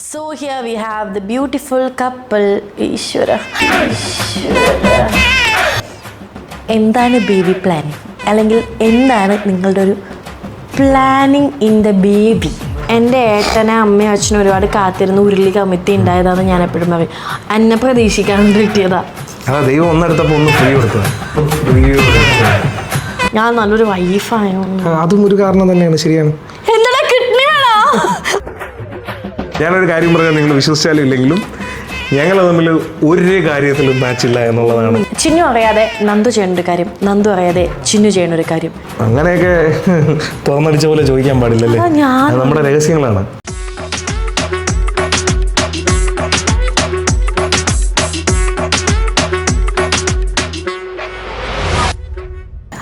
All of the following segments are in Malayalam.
So here we have the beautiful couple. ഈശ്വര എന്താണ് ബേബി പ്ലാനിങ്, അല്ലെങ്കിൽ എന്താണ് നിങ്ങളുടെ ഒരു പ്ലാനിങ് ഇൻ ദ ബേബി? എൻ്റെ ഏട്ടനെ അമ്മയും അച്ഛനും ഒരുപാട് കാത്തിരുന്ന് ഉരുളി കമ്മിറ്റി ഉണ്ടായതാണെന്ന് ഞാൻ എപ്പോഴും പറയും. എന്നെ പ്രതീക്ഷിക്കാണ്ട് കിട്ടിയതാ. ദൈവം ഒന്നെടുത്തപ്പോൾ ഒന്ന് ഫ്രീ കൊടുത്തത്. ഞാൻ നല്ലൊരു വൈഫായോ? അതും ഒരു കാരണം തന്നെയാണ്. ശരിയാണ്. എന്താ കിഡ്നി വേണോ? ഞാനൊരു കാര്യം പറഞ്ഞാൽ നിങ്ങൾ വിശ്വസിച്ചാലും ഇല്ലെങ്കിലും ഞങ്ങൾ തമ്മിൽ ഒരു കാര്യത്തിലും മാച്ചില്ല എന്നുള്ളതാണ്. ചിന്നു അറിയാതെ നന്ദു ചെയ്യണൊരു കാര്യം, നന്ദു അറിയാതെ ചിന്നു ചെയ്യണൊരു കാര്യം. അങ്ങനെയൊക്കെ തുറന്നടിച്ച പോലെ ചോദിക്കാൻ പാടില്ലല്ലേ, നമ്മുടെ രഹസ്യങ്ങളാണ്.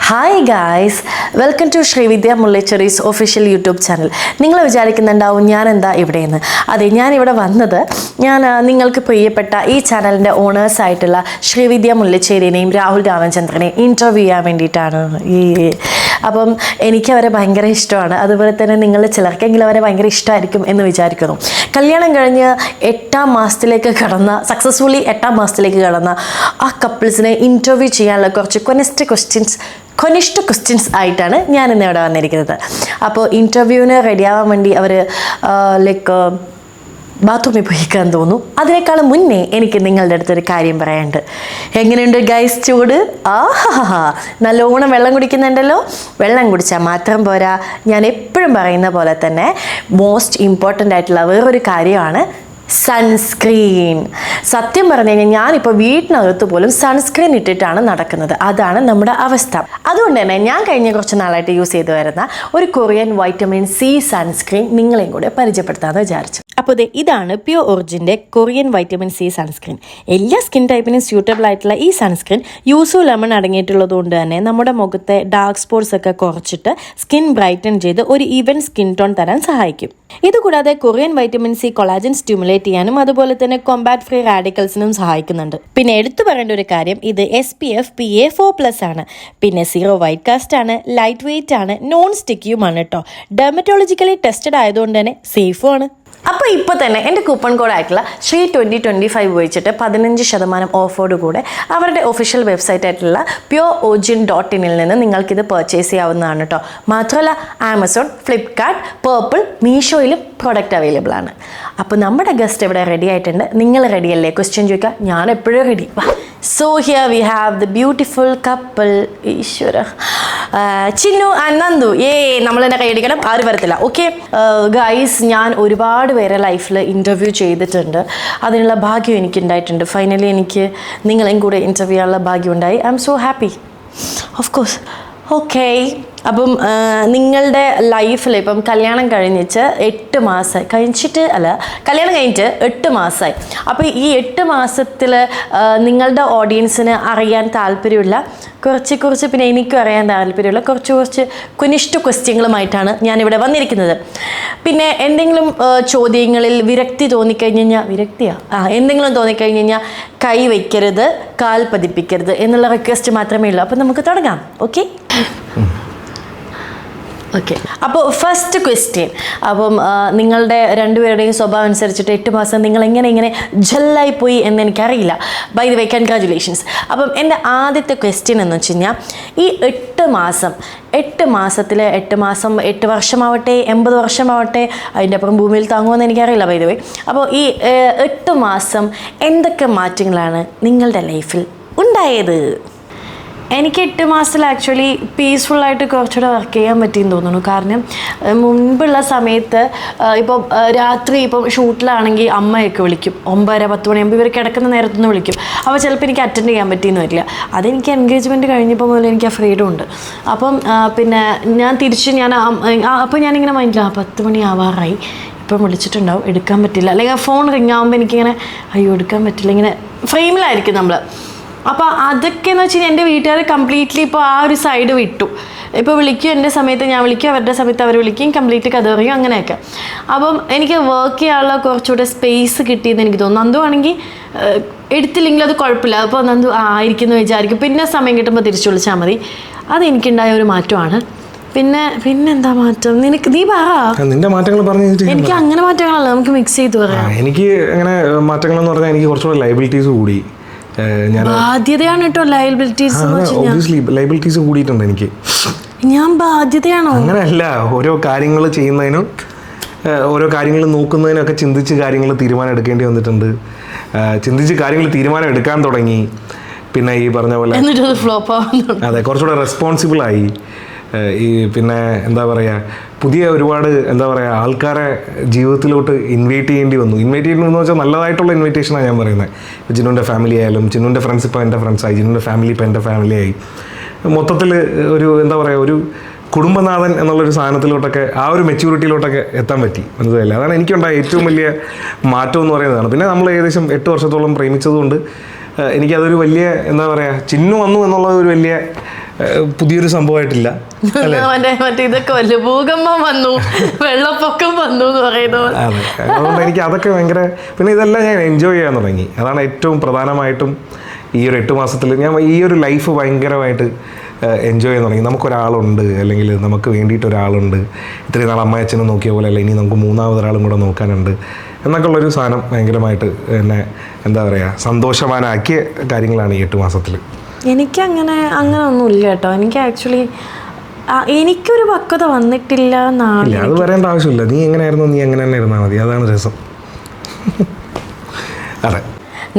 Hi guys, welcome to Sreevidya Mullachery's official YouTube channel. നിങ്ങൾ വിചാരിക്കുന്നുണ്ടാവും ഞാൻ എന്താ ഇവിടെയെന്ന്. അതെ, ഞാനിവിടെ വന്നത് നിങ്ങൾക്ക് പ്രിയപ്പെട്ട ഈ ചാനലിൻ്റെ ഓണേഴ്സായിട്ടുള്ള ശ്രീവിദ്യ മുല്ലച്ചേരിനെയും രാഹുൽ രാമചന്ദ്രനെയും ഇൻ്റർവ്യൂ ചെയ്യാൻ വേണ്ടിയിട്ടാണ്. അപ്പം എനിക്കവരെ ഭയങ്കര ഇഷ്ടമാണ്. അതുപോലെ തന്നെ നിങ്ങൾ ചിലർക്കെങ്കിലും അവരെ ഭയങ്കര ഇഷ്ടമായിരിക്കും എന്ന് വിചാരിക്കുന്നു. കല്യാണം കഴിഞ്ഞ് 8ാം മാസത്തിലേക്ക് കടന്ന, സക്സസ്ഫുള്ളി 8ാം മാസത്തിലേക്ക് കടന്ന ആ കപ്പിൾസിനെ ഇൻ്റർവ്യൂ ചെയ്യാനുള്ള കുറച്ച് കൊനിഷ്ഠ ക്വസ്റ്റ്യൻസ് ആയിട്ടാണ് ഞാൻ ഇന്ന് ഇവിടെ വന്നിരിക്കുന്നത്. അപ്പോൾ ഇൻ്റർവ്യൂവിന് റെഡിയാവാൻ വേണ്ടി അവർ ബാത്റൂമിൽ പോയിക്കാൻ തോന്നുന്നു. അതിനേക്കാളും മുന്നേ എനിക്ക് നിങ്ങളുടെ അടുത്തൊരു കാര്യം പറയാനുണ്ട്. എങ്ങനെയുണ്ട് ഗൈസ് ചൂട്? നല്ലോണം വെള്ളം കുടിക്കുന്നുണ്ടല്ലോ. വെള്ളം കുടിച്ചാൽ മാത്രം പോരാ, ഞാൻ എപ്പോഴും പറയുന്ന പോലെ തന്നെ മോസ്റ്റ് ഇമ്പോർട്ടൻ്റ് ആയിട്ടുള്ള വേറൊരു കാര്യമാണ് സൺസ്ക്രീൻ. സത്യം പറഞ്ഞു കഴിഞ്ഞാൽ ഞാനിപ്പോൾ വീട്ടിനകത്ത് പോലും സൺസ്ക്രീൻ ഇട്ടിട്ടാണ് നടക്കുന്നത്. അതാണ് നമ്മുടെ അവസ്ഥ. അതുകൊണ്ട് തന്നെ ഞാൻ കഴിഞ്ഞ കുറച്ച് നാളായിട്ട് യൂസ് ചെയ്ത് വരുന്ന ഒരു കൊറിയൻ വൈറ്റമിൻ സി സൺസ്ക്രീൻ നിങ്ങളെയും കൂടെ പരിചയപ്പെടുത്താമെന്ന് വിചാരിച്ചു. അപ്പോൾ ഇതാണ് പ്യൂർ ഒറിജിൻ്റെ കൊറിയൻ വൈറ്റമിൻ സി സൺസ്ക്രീൻ. എല്ലാ സ്കിൻ ടൈപ്പിനും സ്യൂട്ടബിൾ ആയിട്ടുള്ള ഈ സൺസ്ക്രീൻ യൂസു ലെമൺ അടങ്ങിയിട്ടുള്ളത് കൊണ്ട് തന്നെ നമ്മുടെ മുഖത്തെ ഡാർക്ക് സ്പോട്ട്സ് ഒക്കെ കുറച്ചിട്ട് സ്കിൻ ബ്രൈറ്റൻ ചെയ്ത് ഒരു ഈവൻ സ്കിൻ ടോൺ തരാൻ സഹായിക്കും. ഇതുകൂടാതെ Korean vitamin C collagen stimulate ചെയ്യാനും അതുപോലെ തന്നെ കോമ്പാറ്റ് ഫ്രീ റാഡിക്കൽസിനും സഹായിക്കുന്നുണ്ട്. പിന്നെ എടുത്തു പറയേണ്ട ഒരു കാര്യം, ഇത് SPF PA4+ ആണ്. പിന്നെ 0 വൈറ്റ് കാസ്റ്റ് ആണ്, ലൈറ്റ് വെയിറ്റ് ആണ്, നോൺ സ്റ്റിക്കിയുമാണ് കേട്ടോ. ഡെർമറ്റോളജിക്കലി ടെസ്റ്റഡ് ആയതുകൊണ്ട് തന്നെ സേഫും ആണ്. അപ്പോൾ ഇപ്പോൾ തന്നെ എൻ്റെ കൂപ്പൺ കോഡായിട്ടുള്ള ശ്രീ 2025 ഉപയോഗിച്ചിട്ട് 15% ഓഫോട് കൂടെ അവരുടെ ഒഫീഷ്യൽ വെബ്സൈറ്റ് ആയിട്ടുള്ള pureorigin.in നിന്ന് നിങ്ങൾക്കിത് പർച്ചേസ് ചെയ്യാവുന്നതാണ് കേട്ടോ. മാത്രമല്ല ആമസോൺ, ഫ്ലിപ്കാർട്ട്, പേർപ്പിൾ, മീഷോയിലും പ്രോഡക്റ്റ് അവൈലബിൾ ആണ്. അപ്പോൾ നമ്മുടെ ഗസ്റ്റ് ഇവിടെ റെഡി ആയിട്ടുണ്ട്. നിങ്ങൾ റെഡിയല്ലേ? ക്വസ്റ്റ്യൻ ചോദിക്കാം, ഞാൻ എപ്പോഴും ready. So here we have the beautiful couple. ഈശ്വര, ചിന്നു ആൻഡ് നന്ദു. നമ്മൾ തന്നെ കൈയടിക്കണം, ആരും വരത്തില്ല. ഓക്കെ ഗൈസ്, ഞാൻ ഒരുപാട് പേരെ ലൈഫിൽ ഇൻ്റർവ്യൂ ചെയ്തിട്ടുണ്ട്. അതിനുള്ള ഭാഗ്യം എനിക്കുണ്ടായിട്ടുണ്ട്. ഫൈനലി എനിക്ക് നിങ്ങളെയും കൂടെ ഇൻ്റർവ്യൂ ചെയ്യാനുള്ള ഭാഗ്യം ഉണ്ടായി. I M so happy, of course. Okay, അപ്പം നിങ്ങളുടെ ലൈഫിൽ ഇപ്പം കല്യാണം കഴിഞ്ഞിട്ട് 8 മാസമായി, കല്യാണം കഴിഞ്ഞിട്ട് 8 മാസമായി. അപ്പോൾ ഈ 8 മാസത്തിൽ നിങ്ങളുടെ ഓഡിയൻസിന് അറിയാൻ താല്പര്യമുള്ള കുറച്ച് പിന്നെ എനിക്കും അറിയാൻ താല്പര്യമുള്ള കുറച്ച് കുനിഷ്ഠ ക്വസ്റ്റ്യങ്ങളുമായിട്ടാണ് ഞാനിവിടെ വന്നിരിക്കുന്നത്. പിന്നെ എന്തെങ്കിലും ചോദ്യങ്ങളിൽ വിരക്തി തോന്നിക്കഴിഞ്ഞ് കഴിഞ്ഞാൽ എന്തെങ്കിലും തോന്നിക്കഴിഞ്ഞ് കഴിഞ്ഞാൽ കൈ വയ്ക്കരുത്, കാൽ പതിപ്പിക്കരുത് എന്നുള്ള റിക്വസ്റ്റ് മാത്രമേ ഉള്ളൂ. അപ്പം നമുക്ക് തുടങ്ങാം. ഓക്കെ, അപ്പോൾ ഫസ്റ്റ് ക്വസ്റ്റ്യൻ. അപ്പം നിങ്ങളുടെ രണ്ടുപേരുടെയും സ്വഭാവം അനുസരിച്ചിട്ട് 8 മാസം നിങ്ങൾ ഇങ്ങനെ ജെല്ലായിപ്പോയി എന്ന് എനിക്കറിയില്ല. By the way, congratulations. അപ്പം എൻ്റെ ആദ്യത്തെ ക്വസ്റ്റ്യൻ എന്ന് വെച്ച് കഴിഞ്ഞാൽ, ഈ 8 മാസത്തിൽ 8 മാസം 8 വർഷമാവട്ടെ 80 വർഷമാവട്ടെ, അതിൻ്റെ അപ്പുറം ഭൂമിയിൽ താങ്ങുമെന്ന് എനിക്കറിയില്ല ബൈ ദ വേ. അപ്പോൾ ഈ 8 മാസം എന്തൊക്കെ മാറ്റങ്ങളാണ് നിങ്ങളുടെ ലൈഫിൽ ഉണ്ടായത്? എനിക്ക് 8 മാസത്തിൽ ആക്ച്വലി പീസ്ഫുള്ളായിട്ട് കുറച്ചുകൂടെ വർക്ക് ചെയ്യാൻ പറ്റിയെന്ന് തോന്നുന്നു. കാരണം മുൻപുള്ള സമയത്ത് ഇപ്പോൾ രാത്രി ഇപ്പം ഷൂട്ടിലാണെങ്കിൽ അമ്മയൊക്കെ വിളിക്കും, 9:30-10 മണിയാകുമ്പോൾ ഇവർ കിടക്കുന്ന നേരത്തുനിന്ന് വിളിക്കും. അപ്പോൾ ചിലപ്പോൾ എനിക്ക് അറ്റൻഡ് ചെയ്യാൻ പറ്റിയെന്ന് വരില്ല. അതെനിക്ക് എൻഗേജ്മെൻറ്റ് കഴിഞ്ഞപ്പോൾ മുതൽ എനിക്ക് ആ ഫ്രീഡം ഉണ്ട്. അപ്പം പിന്നെ അപ്പോൾ ഞാനിങ്ങനെ മൈൻഡില്ല, 10 മണി ആവാറായി, ഇപ്പം വിളിച്ചിട്ടുണ്ടാവും, എടുക്കാൻ പറ്റില്ല. അല്ലെങ്കിൽ ആ ഫോൺ റിങ് ആകുമ്പോൾ എനിക്കിങ്ങനെ എടുക്കാൻ പറ്റില്ല, ഇങ്ങനെ ഫ്രെയിമിലായിരിക്കും നമ്മൾ. അപ്പോൾ അതൊക്കെ എന്ന് വെച്ച് കഴിഞ്ഞാൽ എൻ്റെ വീട്ടുകാർ കംപ്ലീറ്റ്ലി ഇപ്പോൾ ആ ഒരു സൈഡ് വിട്ടു. ഇപ്പോൾ വിളിക്കും, എൻ്റെ സമയത്ത് ഞാൻ വിളിക്കും, അവരുടെ സമയത്ത് അവർ വിളിക്കും, കംപ്ലീറ്റ് കഥ പറയും, അങ്ങനെയൊക്കെ. അപ്പം എനിക്ക് വർക്ക് ചെയ്യാനുള്ള കുറച്ചുകൂടെ സ്പേസ് കിട്ടിയെന്ന് എനിക്ക് തോന്നുന്നു. നന്ദു ആണെങ്കിൽ എടുത്തില്ലെങ്കിൽ അത് കുഴപ്പമില്ല, അപ്പോൾ നന്ദു ആയിരിക്കുമെന്ന് വിചാരിക്കും, പിന്നെ സമയം കിട്ടുമ്പോൾ തിരിച്ചു വിളിച്ചാൽ മതി. അതെനിക്കുണ്ടായ ഒരു മാറ്റമാണ്. പിന്നെന്താ മാറ്റം നിനക്ക് നീ പറ. നിന്റെ മാറ്റങ്ങൾ പറഞ്ഞു. എനിക്ക് അങ്ങനെ മാറ്റങ്ങളല്ല, നമുക്ക് മിക്സ് ചെയ്ത് പറയാം. എനിക്ക് അങ്ങനെ മാറ്റങ്ങൾ എന്ന് പറഞ്ഞാൽ എനിക്ക് കുറച്ചുകൂടെ ലയബിലിറ്റീസ് കൂടി. ഞാൻ ബാധ്യതയാണ് കേട്ടോ ലയബിലിറ്റീസ്. ഒബ്വിയസ്ലി ലയബിലിറ്റീസ് കൂടിയിട്ടുണ്ട് എനിക്ക്. ഞാൻ ബാധ്യതയാണോ? അങ്ങനെയല്ല, ഓരോ കാര്യങ്ങൾ ചെയ്യുന്നതിനും ഓരോ കാര്യങ്ങൾ നോക്കുന്നതിനൊക്കെ ചിന്തിച്ച് കാര്യങ്ങൾ തീരുമാനം എടുക്കേണ്ടി വന്നിട്ടുണ്ട്. ചിന്തിച്ച് കാര്യങ്ങൾ തീരുമാനം എടുക്കാൻ തുടങ്ങി. പിന്നെ ഈ പറഞ്ഞ പോലെ അതെ കുറച്ചുകൂടെ റെസ്പോൺസിബിളായി. ഈ പിന്നെ എന്താ പറയുക, പുതിയ ഒരുപാട് എന്താ പറയുക ആൾക്കാരെ ജീവിതത്തിലോട്ട് ഇൻവൈറ്റ് ചെയ്യേണ്ടി വന്നു. ഇൻവൈറ്റ് ചെയ്യണമെന്ന് വെച്ചാൽ നല്ലതായിട്ടുള്ള ഇൻവിറ്റേഷനാണ് ഞാൻ പറയുന്നത്. ഇപ്പോൾ ചിന്നുവിൻ്റെ ഫാമിലി ആയാലും, ചിന്നുവിൻ്റെ ഫ്രണ്ട്സ് ഇപ്പോൾ എൻ്റെ ഫ്രണ്ട്സായി, ചിന്നുവിൻ്റെ ഫാമിലി ഇപ്പോൾ എൻ്റെ ഫാമിലിയായി. മൊത്തത്തിൽ ഒരു എന്താ പറയുക ഒരു കുടുംബനാഥൻ എന്നുള്ളൊരു സാധനത്തിലോട്ടൊക്കെ ആ ഒരു മെച്യൂരിറ്റിയിലോട്ടൊക്കെ എത്താൻ പറ്റി. മനസ്സിലായില്ല, അതാണ് എനിക്കുണ്ടായ ഏറ്റവും വലിയ മാറ്റം എന്ന് പറയുന്നതാണ്. പിന്നെ നമ്മൾ ഏകദേശം 8 വർഷത്തോളം പ്രേമിച്ചതുകൊണ്ട് എനിക്കതൊരു വലിയ എന്താ പറയുക ചിന്നു വന്നു എന്നുള്ള ഒരു വലിയ പുതിയൊരു സംഭവമായിട്ടില്ല. മറ്റേ ഇതൊക്കെ വല്ല ഭൂകമ്പം വന്നു, വെള്ളപ്പൊക്കം വന്നു എന്ന് പറയുന്നത്. അതെ, അതുകൊണ്ട് എനിക്ക് അതൊക്കെ ഭയങ്കര, പിന്നെ ഇതെല്ലാം ഞാൻ എൻജോയ് ചെയ്യാൻ തുടങ്ങി. അതാണ് ഏറ്റവും പ്രധാനമായിട്ടും ഈ ഒരു 8 മാസത്തിൽ ഞാൻ ഈ ഒരു ലൈഫ് ഭയങ്കരമായിട്ട് എൻജോയ് ചെയ്യാൻ തുടങ്ങി. നമുക്കൊരാളുണ്ട്, അല്ലെങ്കിൽ നമുക്ക് വേണ്ടിയിട്ട് ഒരാളുണ്ട്. ഇത്രയും നാൾ അമ്മയച്ഛനും നോക്കിയ പോലെ അല്ല, ഇനി നമുക്ക് 3ാമതൊരാളും കൂടെ നോക്കാനുണ്ട് എന്നൊക്കെ ഉള്ളൊരു സാധനം ഭയങ്കരമായിട്ട് എന്നെ എന്താ പറയുക സന്തോഷവാനാക്കിയ കാര്യങ്ങളാണ് ഈ 8 മാസത്തിൽ. എനിക്കങ്ങനെ ഒന്നുമില്ല കേട്ടോ. എനിക്ക് ആക്ച്വലി എനിക്കൊരു പക്വത വന്നിട്ടില്ല എന്നാണ്. അത് പറയേണ്ട ആവശ്യമില്ല. നീ എങ്ങനെയായിരുന്നു നീ എങ്ങനെ തന്നെ ഇരുന്നാൽ മതി, അതാണ് രസം. അതെ,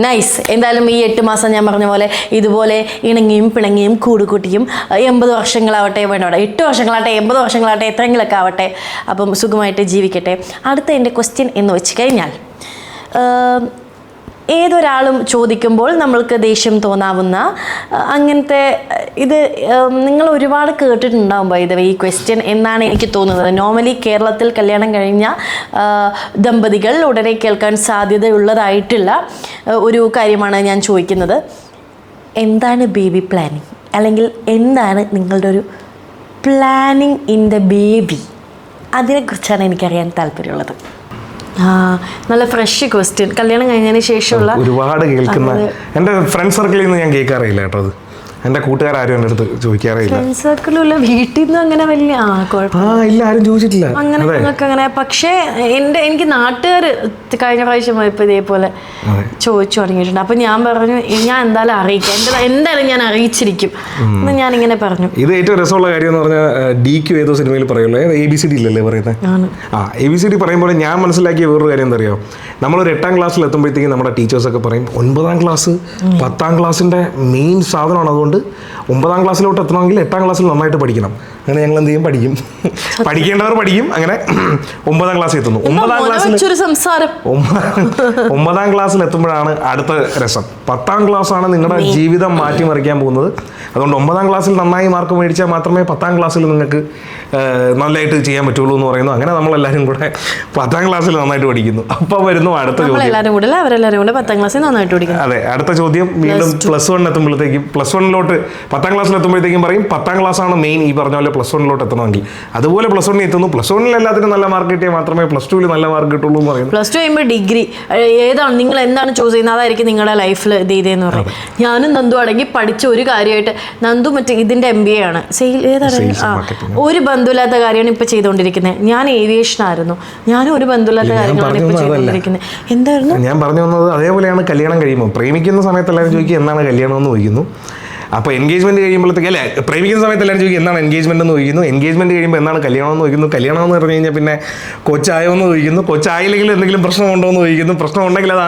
നൈസ്. എന്തായാലും ഈ 8 മാസം ഞാൻ പറഞ്ഞ പോലെ ഇതുപോലെ ഇണങ്ങിയും പിണങ്ങിയും കൂടുകൂട്ടിയും 80 വർഷങ്ങളാവട്ടെ, വേണ്ട 8 വർഷങ്ങളാവട്ടെ, 80 വർഷങ്ങളാവട്ടെ, എത്രയെങ്കിലൊക്കെ ആവട്ടെ, അപ്പം സുഖമായിട്ട് ജീവിക്കട്ടെ. അടുത്ത എൻ്റെ ക്വസ്റ്റ്യൻ എന്ന് വെച്ച് കഴിഞ്ഞാൽ, ഏതൊരാളും ചോദിക്കുമ്പോൾ നമ്മൾക്ക് ദേഷ്യം തോന്നാവുന്ന അങ്ങനത്തെ ഇത് നിങ്ങൾ ഒരുപാട് കേട്ടിട്ടുണ്ടാകുമ്പോൾ ഈ ക്വസ്റ്റ്യൻ എന്നാണ് എനിക്ക് തോന്നുന്നത്. നോർമലി കേരളത്തിൽ കല്യാണം കഴിഞ്ഞ ദമ്പതികൾ ഉടനെ കേൾക്കാൻ സാധ്യതയുള്ളതായിട്ടുള്ള ഒരു കാര്യമാണ് ഞാൻ ചോദിക്കുന്നത്. എന്താണ് ബേബി പ്ലാനിങ്, അല്ലെങ്കിൽ എന്താണ് നിങ്ങളുടെ ഒരു പ്ലാനിങ് ഇൻ ദ ബേബി? അതിനെക്കുറിച്ചാണ് എനിക്കറിയാൻ താല്പര്യമുള്ളത്. നല്ല ഫ്രഷ് ക്വസ്റ്റ്യൻ. കല്യാണം കഴിഞ്ഞതിന് ശേഷമുള്ള ഒരുപാട് കേൾക്കുന്ന എൻ്റെ ഫ്രണ്ട് സർക്കിളിൽ നിന്ന് ഞാൻ കേൾക്കാറില്ല കേട്ടോ. അത് എൻ്റെ കൂട്ടുകാരും എൻ്റെ അടുത്ത് ചോദിക്കാറില്ല. ഫ്രണ്ട് സർക്കിളുള്ള വീട്ടിൽ നിന്ന് അങ്ങനെ വലിയ ഇല്ല, ആരും ചോദിച്ചിട്ടില്ല അങ്ങനെ അങ്ങനെ. പക്ഷേ എനിക്ക് നാട്ടുകാർ കഴിഞ്ഞ പ്രാവശ്യം പോയപ്പോൾ ഇതേപോലെ ചോദിച്ചു തുടങ്ങിയിട്ടുണ്ട്. അപ്പം ഞാൻ പറഞ്ഞു ഞാൻ എന്തായാലും അറിയിക്കാം, എന്തായാലും ഞാൻ അറിയിച്ചിരിക്കും എന്ന് ഞാനിങ്ങനെ പറഞ്ഞു. ഇത് ഏറ്റവും രസമുള്ള കാര്യം എന്ന് പറഞ്ഞാൽ DQ ഏതോ സിനിമയിൽ പറയുള്ളൂ, ABCD ഇല്ലല്ലേ പറയുന്നത്. ABCD പറയുമ്പോൾ ഞാൻ മനസ്സിലാക്കിയ വേറൊരു കാര്യം എന്താ അറിയാമോ, നമ്മളൊരു 8ാം ക്ലാസ്സിൽ എത്തുമ്പോഴത്തേക്കും നമ്മുടെ ടീച്ചേഴ്സൊക്കെ പറയും 9ാം ക്ലാസ് 10ാം ക്ലാസ്സിൻ്റെ മെയിൻ സാധനമാണ്. അതുകൊണ്ട് 9ാം ക്ലാസ്സിലോട്ട് എത്തണമെങ്കിൽ 8ാം ക്ലാസ്സിൽ നന്നായിട്ട് പഠിക്കണം. അങ്ങനെ ഞങ്ങൾ എന്ത് ചെയ്യും, പഠിക്കും. പഠിക്കേണ്ടവർ പഠിക്കും. അങ്ങനെ 9ാം ക്ലാസ്സിൽ എത്തുന്നു. 9ാം ക്ലാസ്സിൽ എത്തുമ്പോഴാണ് അടുത്ത രസം. 10ാം ക്ലാസ്സാണ് നിങ്ങളുടെ ജീവിതം മാറ്റിമറിക്കാൻ പോകുന്നത്. അതുകൊണ്ട് 9ാം ക്ലാസ്സിൽ നന്നായി മാർക്ക് മേടിച്ചാൽ മാത്രമേ 10ാം ക്ലാസ്സിൽ നിങ്ങൾക്ക് നല്ലതായിട്ട് ചെയ്യാൻ പറ്റുള്ളൂ എന്ന് പറയുന്നു. അങ്ങനെ നമ്മളെല്ലാവരും കൂടെ 10ാം ക്ലാസ്സിൽ നന്നായിട്ട് പഠിക്കുന്നു. അപ്പം വരുന്നു അടുത്ത ചോദ്യം. അതെ, അടുത്ത ചോദ്യം വീണ്ടും +1 എത്തുമ്പോഴത്തേക്കും, +1 10ാം ക്ലാസ്സിൽ എത്തുമ്പോഴത്തേക്കും പറയും 10ാം ക്ലാസ്സാണ് മെയിൻ. ഈ പറഞ്ഞ പോലെ +1 എത്തണമെങ്കിൽ അതുപോലെ +1 എത്തുന്നു. +1 എല്ലാത്തിനും നല്ല മാർക്ക് കിട്ടിയാൽ മാത്രമേ +2 നല്ല മാർക്ക് കിട്ടുള്ളൂ എന്ന് പറയുന്നു. +2 കഴിയുമ്പോൾ ഡിഗ്രി ഏതാണ് നിങ്ങൾ എന്താണ് ചൂസ് ചെയ്യുന്നത് അതായിരിക്കും നിങ്ങളുടെ ലൈഫിൽ ഇത് ചെയ്തതെന്ന് പറയും. ഞാനും നന്ദു അടങ്ങി പഠിച്ച ഒരു കാര്യമായിട്ട്, നന്ദു മറ്റേ ഇതിന്റെ MBA ആണ്, ഒരു ബന്ധമില്ലാത്ത കാര്യമാണ് ഇപ്പൊ ചെയ്തുകൊണ്ടിരിക്കുന്നത്. ഞാൻ ഏവിയേഷൻ ആയിരുന്നു, ഞാനും ഒരു ബന്ധമില്ലാത്ത കാര്യങ്ങളാണ് ഇപ്പൊ ചെയ്തുകൊണ്ടിരിക്കുന്നത്. എന്തായിരുന്നു ഞാൻ പറഞ്ഞു വന്നത്? അതേപോലെയാണ് കല്യാണം കഴിയുമ്പോൾ. പ്രേമിക്കുന്ന സമയത്ത് എല്ലാവരും ചോദിക്കും എന്താണ് കല്യാണം എന്ന് ചോദിക്കുന്നു. അപ്പോൾ എൻഗേജ്മെന്റ് കഴിയുമ്പോഴത്തേക്ക് അല്ലേ, പ്രേമിക്കുന്ന സമയത്ത് എല്ലാവരും ചോദിക്കും എന്താണ് എൻഗേജ്മെന്റ് എന്ന് ചോദിക്കുന്നു. എൻഗേജ്മെന്റ് കഴിയുമ്പോൾ എന്താണ് കല്യാണം എന്ന് ചോദിക്കുന്നു. കല്യാണം എന്ന് പറഞ്ഞു കഴിഞ്ഞാൽ പിന്നെ കൊച്ചായോ എന്ന് ചോദിക്കുന്നു. കൊച്ചായില്ലെങ്കിൽ എന്തെങ്കിലും പ്രശ്നമുണ്ടോ എന്ന് ചോദിക്കുന്നു. പ്രശ്നം ഉണ്ടെങ്കിൽ അത്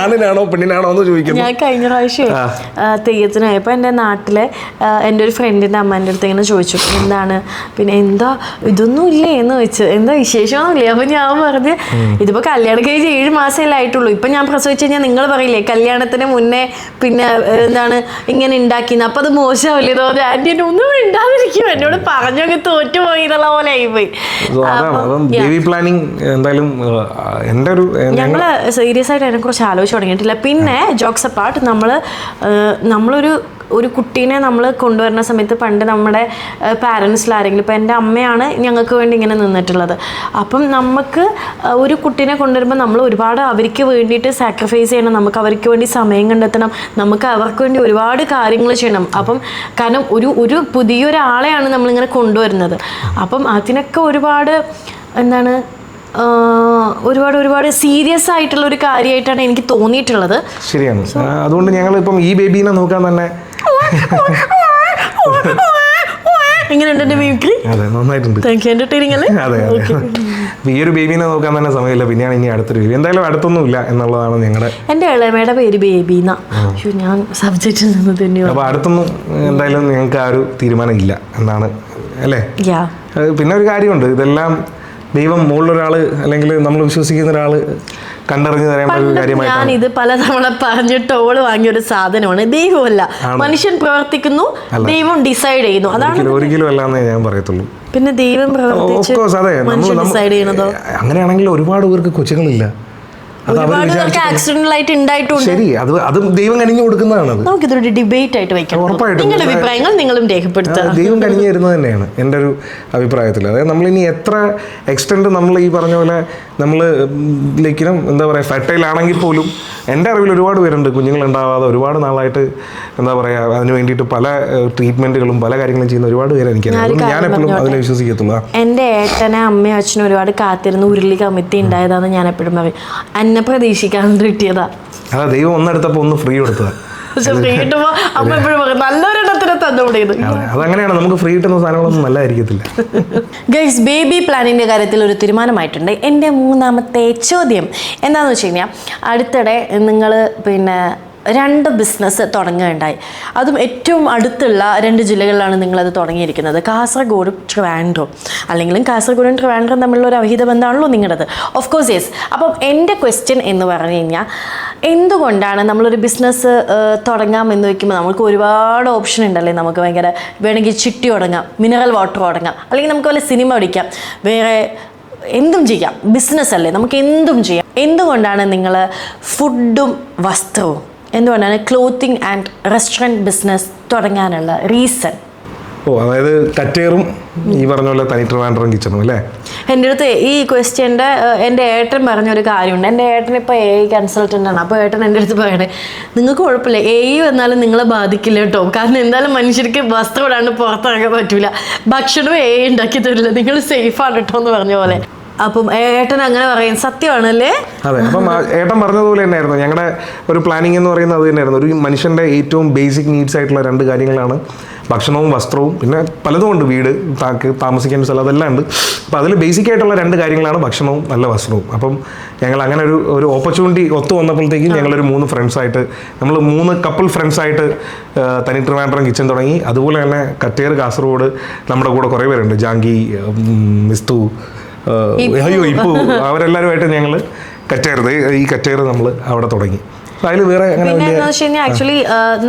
ആണിനാണോ പെണ്ണിനാണോ എന്ന് ചോദിക്കുന്നു. ഞാൻ കഴിഞ്ഞ പ്രാവശ്യം തെയ്യത്തിനായപ്പോൾ എൻ്റെ നാട്ടിലെ എൻ്റെ ഒരു ഫ്രണ്ടിൻ്റെ അമ്മേൻ്റെ അടുത്ത് ഇങ്ങനെ ചോദിച്ചു എന്താണ് പിന്നെ എന്താ ഇതൊന്നും ഇല്ലേ എന്ന് വെച്ച്, എന്താ വിശേഷമൊന്നുമില്ലേ. അപ്പോൾ ഞാൻ പറഞ്ഞ് ഇതിപ്പോൾ കല്യാണം കഴിഞ്ഞ് 7 മാസമല്ലേ ആയിട്ടുള്ളൂ. ഇപ്പം ഞാൻ പ്രസവിച്ച് കഴിഞ്ഞാൽ നിങ്ങൾ പറയില്ലേ കല്യാണത്തിന് മുന്നേ പിന്നെ എന്താണ് ഇങ്ങനെ ഉണ്ടാക്കി, അപ്പൊ അത് മോശമല്ലേ തോന്നുന്നു. ആന്റി ഒന്നും ഉണ്ടാതിരിക്കും, എന്നോട് പറഞ്ഞൊക്കെ തോറ്റുപോയി എന്നുള്ള പോലെ ആയിപ്പോയി. ഞങ്ങള് സീരിയസ് ആയിട്ട് അതിനെ കുറിച്ച് ആലോചിച്ച് തുടങ്ങിയിട്ടില്ല. പിന്നെ ജോക്സ് അപ്പാർട്ട് നമ്മളൊരു ഒരു കുട്ടീനെ നമ്മൾ കൊണ്ടുവരുന്ന സമയത്ത് പണ്ട് നമ്മുടെ പാരൻസിലാരെങ്കിലും, ഇപ്പോൾ എൻ്റെ അമ്മയാണ് ഞങ്ങൾക്ക് വേണ്ടി ഇങ്ങനെ നിന്നിട്ടുള്ളത്. അപ്പം നമുക്ക് ഒരു കുട്ടീനെ കൊണ്ടുവരുമ്പോൾ നമ്മൾ ഒരുപാട് അവർക്ക് വേണ്ടിയിട്ട് സാക്രിഫൈസ് ചെയ്യണം, നമുക്ക് അവർക്ക് വേണ്ടി സമയം കണ്ടെത്തണം, നമുക്ക് അവർക്ക് വേണ്ടി ഒരുപാട് കാര്യങ്ങൾ ചെയ്യണം. അപ്പം കാരണം ഒരു പുതിയൊരാളെയാണ് നമ്മളിങ്ങനെ കൊണ്ടുവരുന്നത്. അപ്പം അതിനൊക്കെ ഒരുപാട് എന്താണ് ഒരുപാട് സീരിയസ് ആയിട്ടുള്ള ഒരു കാര്യമായിട്ടാണ് എനിക്ക് തോന്നിയിട്ടുള്ളത്. ശരിയാണ്. അതുകൊണ്ട് ഞങ്ങൾ ഇപ്പം ഈ ബേബീനെ നോക്കാൻ തന്നെ എങ്ങനെയുണ്ട് എൻ്റെ മ്യൂക്രി? അതെ, നന്നായിട്ടുണ്ട്. Thank you. എൻ്റർടൈനിങ് അല്ലേ? അതെ. ഈ ഒരു ബേബീനെ നോക്കാൻ തന്നെ സമയമില്ല, പിന്നെയാണ് ഇനി അടുത്തൊരു ബേബി. എന്തായാലും അടുത്തൊന്നുമില്ല എന്നുള്ളതാണ് ഞങ്ങളുടെ. എൻ്റെ ഇളയമയുടെ പേര് ബേബീന്നാ. ഞാൻ സബ്ജക്റ്റിൽ നിന്ന് തന്നെയാണ്. അപ്പോൾ അടുത്തൊന്നും എന്തായാലും ഞങ്ങൾക്ക് ആ ഒരു തീരുമാനം ഇല്ല എന്നാണ് അല്ലേ? പിന്നെ ഒരു കാര്യമുണ്ട്, ഇതെല്ലാം ദൈവം മുകളിലൊരാൾ അല്ലെങ്കിൽ നമ്മൾ വിശ്വസിക്കുന്ന ഒരാൾ കണ്ടറിഞ്ഞു തരേണ്ട ഒരു കാര്യമായിട്ടാണ്. ഞാൻ ഇത് പലതവണ പറഞ്ഞിട്ട് ഓള് വാങ്ങിയ ഒരു സാധനമാണ്. ദൈവമല്ല, മനുഷ്യൻ പ്രവർത്തിക്കുന്നു, ദൈവം ഡിസൈഡ് ചെയ്യുന്നു. അതാണ് ഒരിക്കലും അല്ലാന്നേ ഞാൻ പറയത്തുള്ളൂ. പിന്നെ ദൈവം പ്രവർത്തിച്ച് മനുഷ്യൻ ഡിസൈഡ് ചെയ്യുന്നതോ? അങ്ങനെയാണെങ്കിൽ ഒരുപാട് പേർക്ക് കൊച്ചുങ്ങളില്ല. ആക്സിഡന്റലായിട്ട് ഉണ്ടായിട്ടുണ്ട്. ശരി, അതും ദൈവം കനിഞ്ഞു കൊടുക്കുന്നതാണ്. നമുക്കിതൊരു ഡിബേറ്റ് ആയിട്ട് വെക്കാം. നിങ്ങളുടെ അഭിപ്രായങ്ങൾ നിങ്ങളും രേഖപ്പെടുത്തുക. ദൈവം കനിഞ്ഞു തരുന്നത് തന്നെയാണ് എൻ്റെ ഒരു അഭിപ്രായത്തിൽ. അതായത് നമ്മളിനി എത്ര എക്സ്റ്റെൻഡ് നമ്മൾ ഈ പറഞ്ഞ പോലെ നമ്മൾ ലേക്കിനും എന്താ പറയുക ഫെർട്ടൈൽ ആണെങ്കിൽ പോലും എൻ്റെ അറിവിൽ ഒരുപാട് പേരുണ്ട് കുഞ്ഞുങ്ങളുണ്ടാവാതെ ഒരുപാട് നാളായിട്ട് എന്താ പറയുക അതിന് വേണ്ടിയിട്ട് പല ട്രീറ്റ്മെൻറ്റുകളും പല കാര്യങ്ങളും ചെയ്യുന്ന ഒരുപാട് പേര് എനിക്കറിയാം. ഞാൻ എപ്പോഴും അതിനെ വിശ്വസിക്കത്തുള്ളൂ. എൻ്റെ ഏട്ടനെ അമ്മയും അച്ഛനും ഒരുപാട് കാത്തിരുന്ന് ഉരുളി കമ്മിറ്റി ഉണ്ടായതാന്ന് ഞാൻ എപ്പോഴും പറയും. എന്നെ പ്രതീക്ഷിക്കാതെ കിട്ടിയതാ. അതാ ദൈവം ഒന്നെടുത്തപ്പോൾ ഒന്ന് ഫ്രീ കൊടുത്തതാ. അതങ്ങനെയാണ്, നമുക്ക് ഫ്രീ കിട്ടുന്ന സാധനങ്ങളൊന്നും നല്ലതായിരിക്കത്തില്ല. ഗൈസ്, ബേബി പ്ലാനിൻ്റെ കാര്യത്തിൽ ഒരു തീരുമാനമായിട്ടുണ്ട്. എൻ്റെ മൂന്നാമത്തെ ചോദ്യം എന്താണെന്ന് വെച്ച് കഴിഞ്ഞാൽ, അടുത്തിടെ നിങ്ങൾ പിന്നെ 2 ബിസിനസ് തുടങ്ങുകയുണ്ടായി. അതും ഏറ്റവും അടുത്തുള്ള 2 ജില്ലകളിലാണ് നിങ്ങളത് തുടങ്ങിയിരിക്കുന്നത്, കാസർഗോഡും ട്രിവാൻഡ്രം. അല്ലെങ്കിലും കാസർഗോഡും ട്രിവാൻഡ്രം തമ്മിലുള്ള ഒരു അവിഹിത ബന്ധമാണല്ലോ നിങ്ങളുടേത്. Of course yes. അപ്പം എൻ്റെ ക്വസ്റ്റ്യൻ എന്ന് പറഞ്ഞു കഴിഞ്ഞാൽ, എന്തുകൊണ്ടാണ് നമ്മളൊരു ബിസിനസ് തുടങ്ങാമെന്ന് വയ്ക്കുമ്പോൾ നമുക്ക് ഒരുപാട് ഓപ്ഷൻ ഉണ്ടല്ലേ? നമുക്ക് ഭയങ്കര വേണമെങ്കിൽ ചിട്ടി തുടങ്ങാം, മിനറൽ വാട്ടർ തുടങ്ങാം, അല്ലെങ്കിൽ നമുക്ക് വല്ല സിനിമ പഠിക്കാം, വേറെ എന്തും ചെയ്യാം. ബിസിനസ് അല്ലേ, നമുക്ക് എന്തും ചെയ്യാം. എന്തുകൊണ്ടാണ് നിങ്ങൾ ഫുഡും വസ്ത്രവും, എന്തുകൊണ്ടാണ് ക്ലോത്തിങ് ആൻഡ് റെസ്റ്റോറൻറ്റ് ബിസിനസ് തുടങ്ങാനുള്ള റീസൺ? അതായത് കറ്റേറും ഈ പറഞ്ഞ പോലെ തനി ട്രിവാൻഡ്രം കിച്ചണും അല്ലേ? എൻ്റെ അടുത്ത് ഈ ക്വസ്റ്റ്യൻ്റെ എൻ്റെ ഏട്ടൻ പറഞ്ഞൊരു കാര്യമുണ്ട്. എൻ്റെ ഏട്ടൻ ഇപ്പോൾ AI കൺസൾട്ടൻ്റ് ആണ്. അപ്പോൾ ഏട്ടൻ എൻ്റെ അടുത്ത് പറയണേ, നിങ്ങൾക്ക് കുഴപ്പമില്ല, AI വന്നാലും നിങ്ങളെ ബാധിക്കില്ല കേട്ടോ, കാരണം എന്തായാലും മനുഷ്യർക്ക് വസ്ത്രം ഇടാണ്ട് പുറത്തിറങ്ങാൻ പറ്റില്ല, ഭക്ഷണവും AI ഉണ്ടാക്കി തരില്ല, നിങ്ങൾ സേഫാണ് കേട്ടോ എന്ന് പറഞ്ഞ പോലെ. അപ്പം ഏട്ടൻ അങ്ങനെ പറയും, സത്യമാണല്ലേ? അതെ. അപ്പം ഏട്ടൻ പറഞ്ഞതുപോലെ തന്നെയായിരുന്നു ഞങ്ങളുടെ ഒരു പ്ലാനിങ് എന്ന് പറയുന്നത്. അത് തന്നെയായിരുന്നു, ഒരു മനുഷ്യൻ്റെ ഏറ്റവും ബേസിക് നീഡ്സ് ആയിട്ടുള്ള 2 കാര്യങ്ങളാണ് ഭക്ഷണവും വസ്ത്രവും. പിന്നെ പലതും ഉണ്ട്, വീട്, താമസിക്കേണ്ട സ്ഥലം, അതെല്ലാം ഉണ്ട്. അപ്പോൾ അതിൽ ബേസിക് ആയിട്ടുള്ള 2 കാര്യങ്ങളാണ് ഭക്ഷണവും നല്ല വസ്ത്രവും. അപ്പം ഞങ്ങൾ അങ്ങനെ ഒരു ഓപ്പർച്യൂണിറ്റി ഒത്തു വന്നപ്പോഴത്തേക്കും ഞങ്ങളൊരു 3 ഫ്രണ്ട്സായിട്ട്, നമ്മൾ 3 കപ്പിൾ ഫ്രണ്ട്സായിട്ട് തനി ട്രിവാൻഡ്രം കിച്ചൺ തുടങ്ങി. അതുപോലെ തന്നെ കറ്റേർ, കാസർഗോഡ് നമ്മുടെ കൂടെ കുറേ പേരുണ്ട്, ജാങ്കി, മിസ്തു, ഇപ്പു, അവരെല്ലാവരുമായിട്ട് ഞങ്ങൾ കറ്റേർ നമ്മൾ അവിടെ തുടങ്ങി. ആക്ച്വലി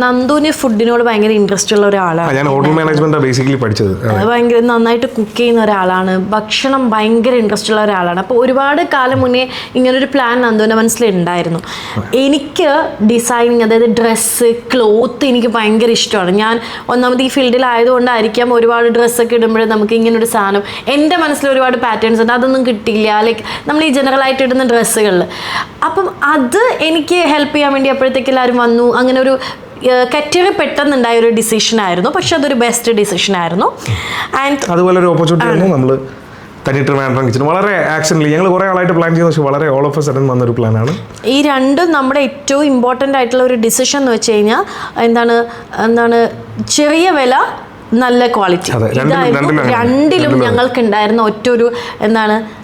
നന്ദുവിന് ഫുഡിനോട് ഭയങ്കര ഇൻട്രസ്റ്റ് ഉള്ള ഒരാളാണ്. ഞാൻ ഹോട്ടൽ മാനേജ്മെന്റ് ബേസിക്കലി പഠിച്ചത്. ഭയങ്കര നന്നായിട്ട് കുക്ക് ചെയ്യുന്ന ഒരാളാണ്, ഭക്ഷണം ഭയങ്കര ഇൻട്രസ്റ്റ് ഉള്ള ഒരാളാണ്. അപ്പോൾ ഒരുപാട് കാലം മുന്നേ ഇങ്ങനൊരു പ്ലാൻ നന്ദുവിൻ്റെ മനസ്സിലുണ്ടായിരുന്നു. എനിക്ക് ഡിസൈനിങ്, അതായത് ഡ്രസ്സ്, ക്ലോത്ത് എനിക്ക് ഭയങ്കര ഇഷ്ടമാണ്. ഞാൻ ഒന്നാമത് ഈ ഫീൽഡിലായതുകൊണ്ടായിരിക്കാം ഒരുപാട് ഡ്രസ്സൊക്കെ ഇടുമ്പോഴേ നമുക്ക് ഇങ്ങനൊരു സാധനം, എൻ്റെ മനസ്സിൽ ഒരുപാട് പാറ്റേൺസ് ഉണ്ട്, അതൊന്നും കിട്ടിയില്ല ലൈക്ക് നമ്മൾ ഈ ജനറലായിട്ട് ഇടുന്ന ഡ്രസ്സുകളിൽ. അപ്പം അത് എനിക്ക് ഹെൽപ്പ് ചെയ്യാൻ വേണ്ടി അപ്പോഴത്തേക്ക് എല്ലാവരും വന്നു. അങ്ങനെ ഒരു കറ്റേറി പെട്ടെന്നുണ്ടായ ഒരു ഡിസിഷൻ ആയിരുന്നു, പക്ഷെ അതൊരു ബെസ്റ്റ് ഡിസിഷൻ ആയിരുന്നു. ആൻഡ് അതുപോലെ ഒരു ഓപ്പർച്യൂണിറ്റി നമ്മൾ തനി ട്രിവാൻഡ്രം കിച്ചൺ വളരെ ആക്ഷനിൽ ഞങ്ങൾ കുറേ ആളായിട്ട് പ്ലാൻ ചെയ്ത, പക്ഷേ വളരെ ഓൾ ഓഫ് എ സഡൻ വന്നൊരു പ്ലാനാണ്. ഈ രണ്ടും നമ്മുടെ ഏറ്റവും ഇമ്പോർട്ടൻ്റ് ആയിട്ടുള്ള ഒരു ഡിസിഷൻ എന്ന് വെച്ച് കഴിഞ്ഞാൽ എന്താണ് ചെറിയ വില, നല്ല ക്വാളിറ്റി. രണ്ടിലും ഞങ്ങൾക്ക് ഉണ്ടായിരുന്ന ഒറ്റൊരു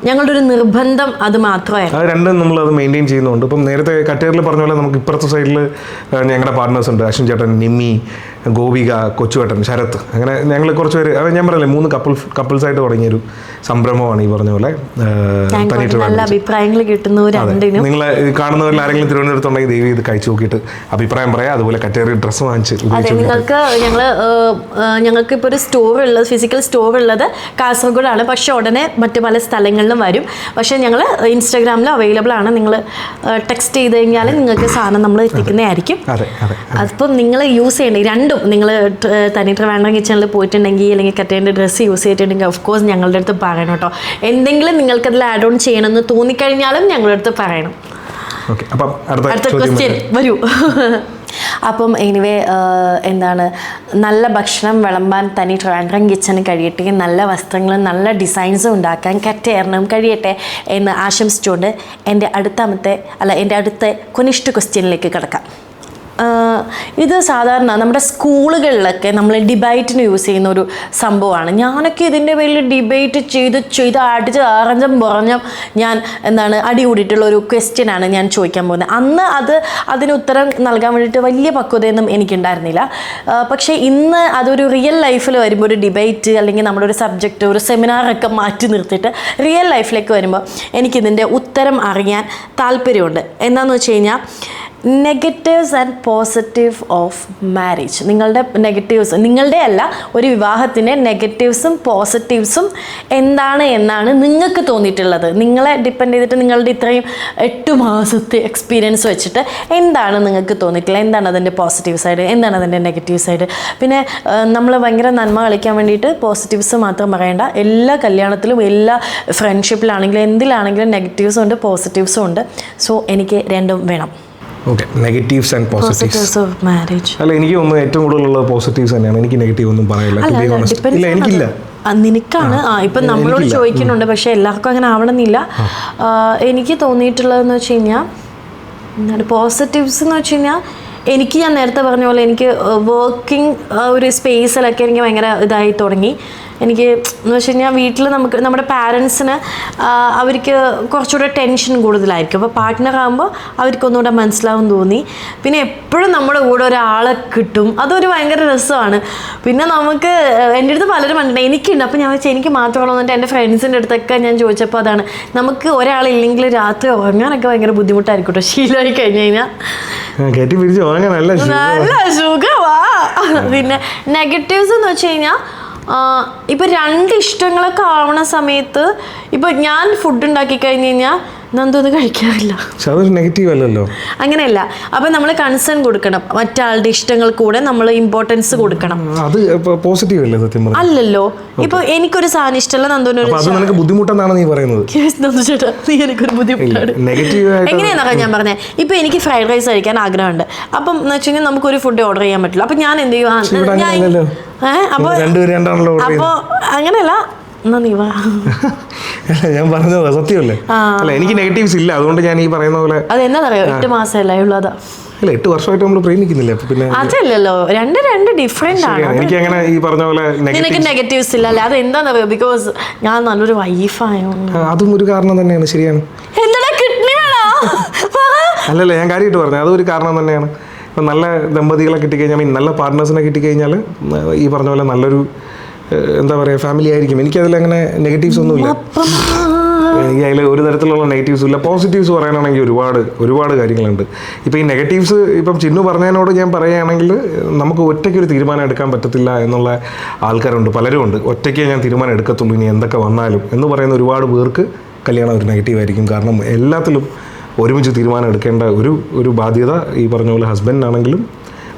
ഞങ്ങളുടെ ഒരു നിർബന്ധം അത് മാത്രമായിരുന്നു. അത് രണ്ടും നമ്മൾ അത് മെയിൻറ്റെയിൻ ചെയ്യുന്നുണ്ട്. ഇപ്പം നേരത്തെ കറ്റേറിൽ പറഞ്ഞ പോലെ നമുക്ക് ഇപ്പുറത്തെ സൈഡിൽ ഞങ്ങളുടെ പാർട്ട്നേഴ്സ് ഉണ്ട്, അശ്വിൻ ചേട്ടൻ, നിമ്മി, ഗോപിക, കൊച്ചുവേട്ടൻ, ശരത്ത്, അങ്ങനെ ഞങ്ങൾ കുറച്ച് പേര്, അത് ഞാൻ പറയല്ലേ 3 കപ്പിൾസായിട്ട് തുടങ്ങിയൊരു സംരംഭമാണ് ഈ പറഞ്ഞ പോലെ നല്ല അഭിപ്രായങ്ങൾ കിട്ടുന്നു. നിങ്ങൾ കാണുന്നവരിൽ ആരെങ്കിലും തിരുവനന്തപുരത്തുണ്ടെങ്കിൽ ദയവ് ഇത് കഴിച്ചു നോക്കിയിട്ട് അഭിപ്രായം പറയാം. അതുപോലെ കറ്റേറി ഡ്രസ്സ് വാങ്ങിച്ച് നിങ്ങൾക്ക് ഞങ്ങൾ ഞങ്ങൾക്കിപ്പോൾ ഒരു ഫിസിക്കൽ സ്റ്റോർ ഉള്ളത് കാസർഗോഡാണ്. പക്ഷേ ഉടനെ മറ്റു പല സ്ഥലങ്ങളിലും വരും. പക്ഷേ ഞങ്ങൾ ഇൻസ്റ്റാഗ്രാമിൽ അവൈലബിൾ ആണ്. നിങ്ങൾ ടെക്സ്റ്റ് ചെയ്ത് കഴിഞ്ഞാൽ നിങ്ങൾക്ക് സാധനം നമ്മൾ എത്തിക്കുന്നതായിരിക്കും. അപ്പം നിങ്ങൾ യൂസ് ചെയ്യേണ്ടത് രണ്ടും. നിങ്ങൾ തനി ട്രിവാൻഡ്രം കിച്ചണിൽ പോയിട്ടുണ്ടെങ്കിൽ അല്ലെങ്കിൽ കറ്റേൻ്റെ ഡ്രസ്സ് യൂസ് ചെയ്തിട്ടുണ്ടെങ്കിൽ ഓഫ് കോഴ്സ് ഞങ്ങളുടെ അടുത്ത് പറയണം കേട്ടോ. എന്തെങ്കിലും നിങ്ങൾക്കതിൽ ആഡ് ഓൺ ചെയ്യണമെന്ന് തോന്നിക്കഴിഞ്ഞാലും ഞങ്ങളുടെ അടുത്ത് പറയണം. അടുത്ത ക്വസ്റ്റ്യൻ വരൂ. അപ്പം എനിവേ എന്താണ്, നല്ല ഭക്ഷണം വിളമ്പാൻ തനി ട്രിവാൻഡ്രം കിച്ചന് കഴിയട്ടെ, നല്ല വസ്ത്രങ്ങളും നല്ല ഡിസൈൻസും ഉണ്ടാക്കാൻ കറ്റേറിനും കഴിയട്ടെ എന്ന് ആശംസിച്ചുകൊണ്ട് എൻ്റെ അടുത്ത കൊനിഷ്ഠ ക്വസ്റ്റ്യനിലേക്ക് കിടക്കാം. ഇത് സാധാരണ നമ്മുടെ സ്കൂളുകളിലൊക്കെ നമ്മൾ ഡിബേറ്റിന് യൂസ് ചെയ്യുന്ന ഒരു സംഭവമാണ്. ഞാനൊക്കെ ഇതിൻ്റെ പേരിൽ ഡിബേറ്റ് ചെയ്ത് അടിച്ച് ആറഞ്ചം പുറഞ്ഞം ഞാൻ അടി കൂടിയിട്ടുള്ള ഒരു ക്വസ്റ്റ്യനാണ് ഞാൻ ചോദിക്കാൻ പോകുന്നത്. അന്ന് അതിന് ഉത്തരം നൽകാൻ വേണ്ടിയിട്ട് വലിയ പക്വതയൊന്നും എനിക്കുണ്ടായിരുന്നില്ല. പക്ഷേ ഇന്ന് അതൊരു റിയൽ ലൈഫിൽ വരുമ്പോൾ ഒരു ഡിബേറ്റ് അല്ലെങ്കിൽ നമ്മുടെ ഒരു സബ്ജക്റ്റ് ഒരു സെമിനാറൊക്കെ മാറ്റി നിർത്തിയിട്ട് റിയൽ ലൈഫിലേക്ക് വരുമ്പോൾ എനിക്കിതിൻ്റെ ഉത്തരം അറിയാൻ താല്പര്യമുണ്ട്. എന്താണെന്ന് വെച്ച് കഴിഞ്ഞാൽ negatives and positive of marriage. നിങ്ങളുടെ നെഗറ്റീവ്സ്, നിങ്ങളുടെ അല്ല, ഒരു വിവാഹത്തിൻ്റെ നെഗറ്റീവ്സും പോസിറ്റീവ്സും എന്താണ് എന്നാണ് നിങ്ങൾക്ക് തോന്നിയിട്ടുള്ളത്. നിങ്ങളെ ഡിപ്പെൻഡ് ചെയ്തിട്ട് നിങ്ങളുടെ ഇത്രയും 8 മാസത്തെ എക്സ്പീരിയൻസ് വെച്ചിട്ട് എന്താണ് നിങ്ങൾക്ക് തോന്നിയിട്ടുള്ളത്, എന്താണ് അതിൻ്റെ പോസിറ്റീവ് സൈഡ്, എന്താണ് അതിൻ്റെ നെഗറ്റീവ് സൈഡ്. പിന്നെ നമ്മൾ ഭയങ്കര നന്മ കളിക്കാൻ വേണ്ടിയിട്ട് പോസിറ്റീവ്സ് മാത്രം പറയേണ്ട. എല്ലാ കല്യാണത്തിലും എല്ലാ ഫ്രണ്ട്ഷിപ്പിലാണെങ്കിലും എന്തിലാണെങ്കിലും നെഗറ്റീവ്സും ഉണ്ട് പോസിറ്റീവ്സും ഉണ്ട്. സോ എനിക്ക് രണ്ടും വേണം. Okay, negatives and positives of marriage. അല്ല, എനിക്ക് തോന്നുന്നു ഏറ്റവും കൂടുതലുള്ള പോസിറ്റീവ്സ് തന്നെയാണ്. എനിക്ക് നെഗറ്റീവ് ഒന്നും പറയാനില്ല. എനിക്കില്ല. നിനക്കാണ് ഇപ്പം നമ്മളോട് ചോദിക്കുന്നുണ്ട്, പക്ഷെ എല്ലാവർക്കും അങ്ങനെ ആവണമെന്നില്ല. എനിക്ക് തോന്നിയിട്ടുള്ളതെന്ന് വെച്ച് കഴിഞ്ഞാൽ പോസിറ്റീവ്സ് എന്ന് വെച്ച് കഴിഞ്ഞാൽ ഞാൻ നേരത്തെ പറഞ്ഞ പോലെ എനിക്ക് വർക്കിംഗ് ഒരു സ്പേസിലൊക്കെ എനിക്ക് ഭയങ്കര ഇതായി തുടങ്ങി. എനിക്ക് എന്ന് വെച്ച് കഴിഞ്ഞാൽ വീട്ടിൽ നമ്മുടെ പാരൻസിന് അവർക്ക് കുറച്ചുകൂടെ ടെൻഷൻ കൂടുതലായിരിക്കും. അപ്പോൾ പാർട്ട്ണറാകുമ്പോൾ അവർക്കൊന്നുകൂടെ മനസ്സിലാവും തോന്നി. പിന്നെ എപ്പോഴും നമ്മുടെ കൂടെ ഒരാളെ കിട്ടും, അതൊരു ഭയങ്കര രസമാണ്. പിന്നെ നമുക്ക് എൻ്റെ അടുത്ത് പലരും പറഞ്ഞിട്ടുണ്ട് എനിക്കുണ്ട്. അപ്പോൾ ഞാൻ വെച്ചാൽ എനിക്ക് മാത്രമുള്ള എന്നിട്ട് എൻ്റെ ഫ്രണ്ട്സിൻ്റെ അടുത്തൊക്കെ ഞാൻ ചോദിച്ചപ്പോൾ അതാണ്, നമുക്ക് ഒരാളില്ലെങ്കിൽ രാത്രി ഉറങ്ങാനൊക്കെ ഭയങ്കര ബുദ്ധിമുട്ടായിരിക്കും കേട്ടോ. ശീലമായി കഴിഞ്ഞ് കഴിഞ്ഞാൽ നല്ല സുഖമാ. പിന്നെ നെഗറ്റീവ്സ് എന്ന് വെച്ച് കഴിഞ്ഞാൽ ഇപ്പം 2 ഇഷ്ടങ്ങളൊക്കെ ആവണ സമയത്ത് ഇപ്പം ഞാൻ ഫുഡ് ഉണ്ടാക്കി കഴിഞ്ഞ് കഴിഞ്ഞാൽ നന്ദു കഴിക്കാറില്ല. നെഗറ്റീവ് അല്ലല്ലോ, അങ്ങനെയല്ല. അപ്പം നമ്മൾ കൺസേൺ കൊടുക്കണം, മറ്റാളുടെ ഇഷ്ടങ്ങൾ കൂടെ നമ്മൾ ഇമ്പോർട്ടൻസ് കൊടുക്കണം. അത് പോസിറ്റീവ് അല്ലേ? സത്യം അല്ലല്ലോ. ഇപ്പൊ എനിക്കൊരു സാധനം ഇഷ്ടമല്ല, നന്ദുവിനൊരു ബുദ്ധിമുട്ടെന്നാണ് നീ പറയുന്നത്. ചേട്ടാ, നീ എനിക്കൊരു ബുദ്ധിമുട്ടാണ്. എങ്ങനെയാണെന്നൊക്കെ ഞാൻ പറഞ്ഞേ. ഇപ്പൊ എനിക്ക് ഫ്രൈഡ് റൈസ് കഴിക്കാൻ ആഗ്രഹമുണ്ട്. അപ്പം എന്ന് വെച്ച് കഴിഞ്ഞാൽ നമുക്കൊരു ഫുഡ് ഓർഡർ ചെയ്യാൻ പറ്റില്ല. അപ്പൊ ഞാൻ എന്ത് ചെയ്യും? അപ്പൊ അങ്ങനെയല്ല, ഞാൻ പറഞ്ഞത് സത്യമല്ലേ? അല്ല, എനിക്ക് നെഗറ്റീവ്സ് ഇല്ല. അതുകൊണ്ട് ഞാൻ ഈ പറയുന്ന പോലെ അതെന്താ പറയാ, 8 മാസമല്ലേ ഉള്ളതാ. അല്ല, 8 വർഷമായിട്ട് നമ്മൾ പ്രേമിക്കുന്നില്ല. പിന്നെ അതല്ലല്ലോ, രണ്ട് ഡിഫറെന്റ് ആണ്. എനിക്ക് അങ്ങനെ ഈ പറഞ്ഞ പോലെ നിനക്ക് നെഗറ്റീവ്സ് ഇല്ല അല്ലേ? അത് എന്താന്ന് പറയുക, ബിക്കോസ് ഞാൻ നല്ലൊരു വൈഫായോണ്ട്. അതും ഒരു കാരണം തന്നെയാണ്. ശരിയാണ്. എന്താ കിഡ്നി വേണോ? അല്ലല്ല, ഞാൻ കാര്യമായിട്ട് പറഞ്ഞു, അതൊരു കാരണം തന്നെയാണ്. ഇപ്പം നല്ല ദമ്പതികളെ കിട്ടിക്കഴിഞ്ഞാൽ, നല്ല പാർട്ട്നേഴ്സിനെ കിട്ടിക്കഴിഞ്ഞാൽ ഈ പറഞ്ഞ പോലെ നല്ലൊരു എന്താ പറയുക ഫാമിലി ആയിരിക്കും. എനിക്കതിലങ്ങനെ നെഗറ്റീവ്സ് ഒന്നുമില്ല. എനിക്ക് അതിൽ ഒരു തരത്തിലുള്ള നെഗറ്റീവ്സും ഇല്ല. പോസിറ്റീവ്സ് പറയാനാണെങ്കിൽ ഒരുപാട് കാര്യങ്ങളുണ്ട്. ഇപ്പോൾ ഈ നെഗറ്റീവ്സ് ഇപ്പം ചിന്നു പറഞ്ഞതിനോട് ഞാൻ പറയുകയാണെങ്കിൽ, നമുക്ക് ഒറ്റയ്ക്കൊരു തീരുമാനം എടുക്കാൻ പറ്റത്തില്ല എന്നുള്ള ആൾക്കാരുണ്ട്, പലരും ഉണ്ട്. ഒറ്റയ്ക്കേ ഞാൻ തീരുമാനം എടുക്കത്തുള്ളൂ ഇനി എന്തൊക്കെ വന്നാലും എന്ന് പറയുന്ന ഒരുപാട് പേർക്ക് കല്യാണം ഒരു നെഗറ്റീവായിരിക്കും. കാരണം എല്ലാത്തിലും ഒരുമിച്ച് തീരുമാനം എടുക്കേണ്ട ഒരു ബാധ്യത ഈ പറഞ്ഞ പോലെ ഹസ്ബൻഡിനാണെങ്കിലും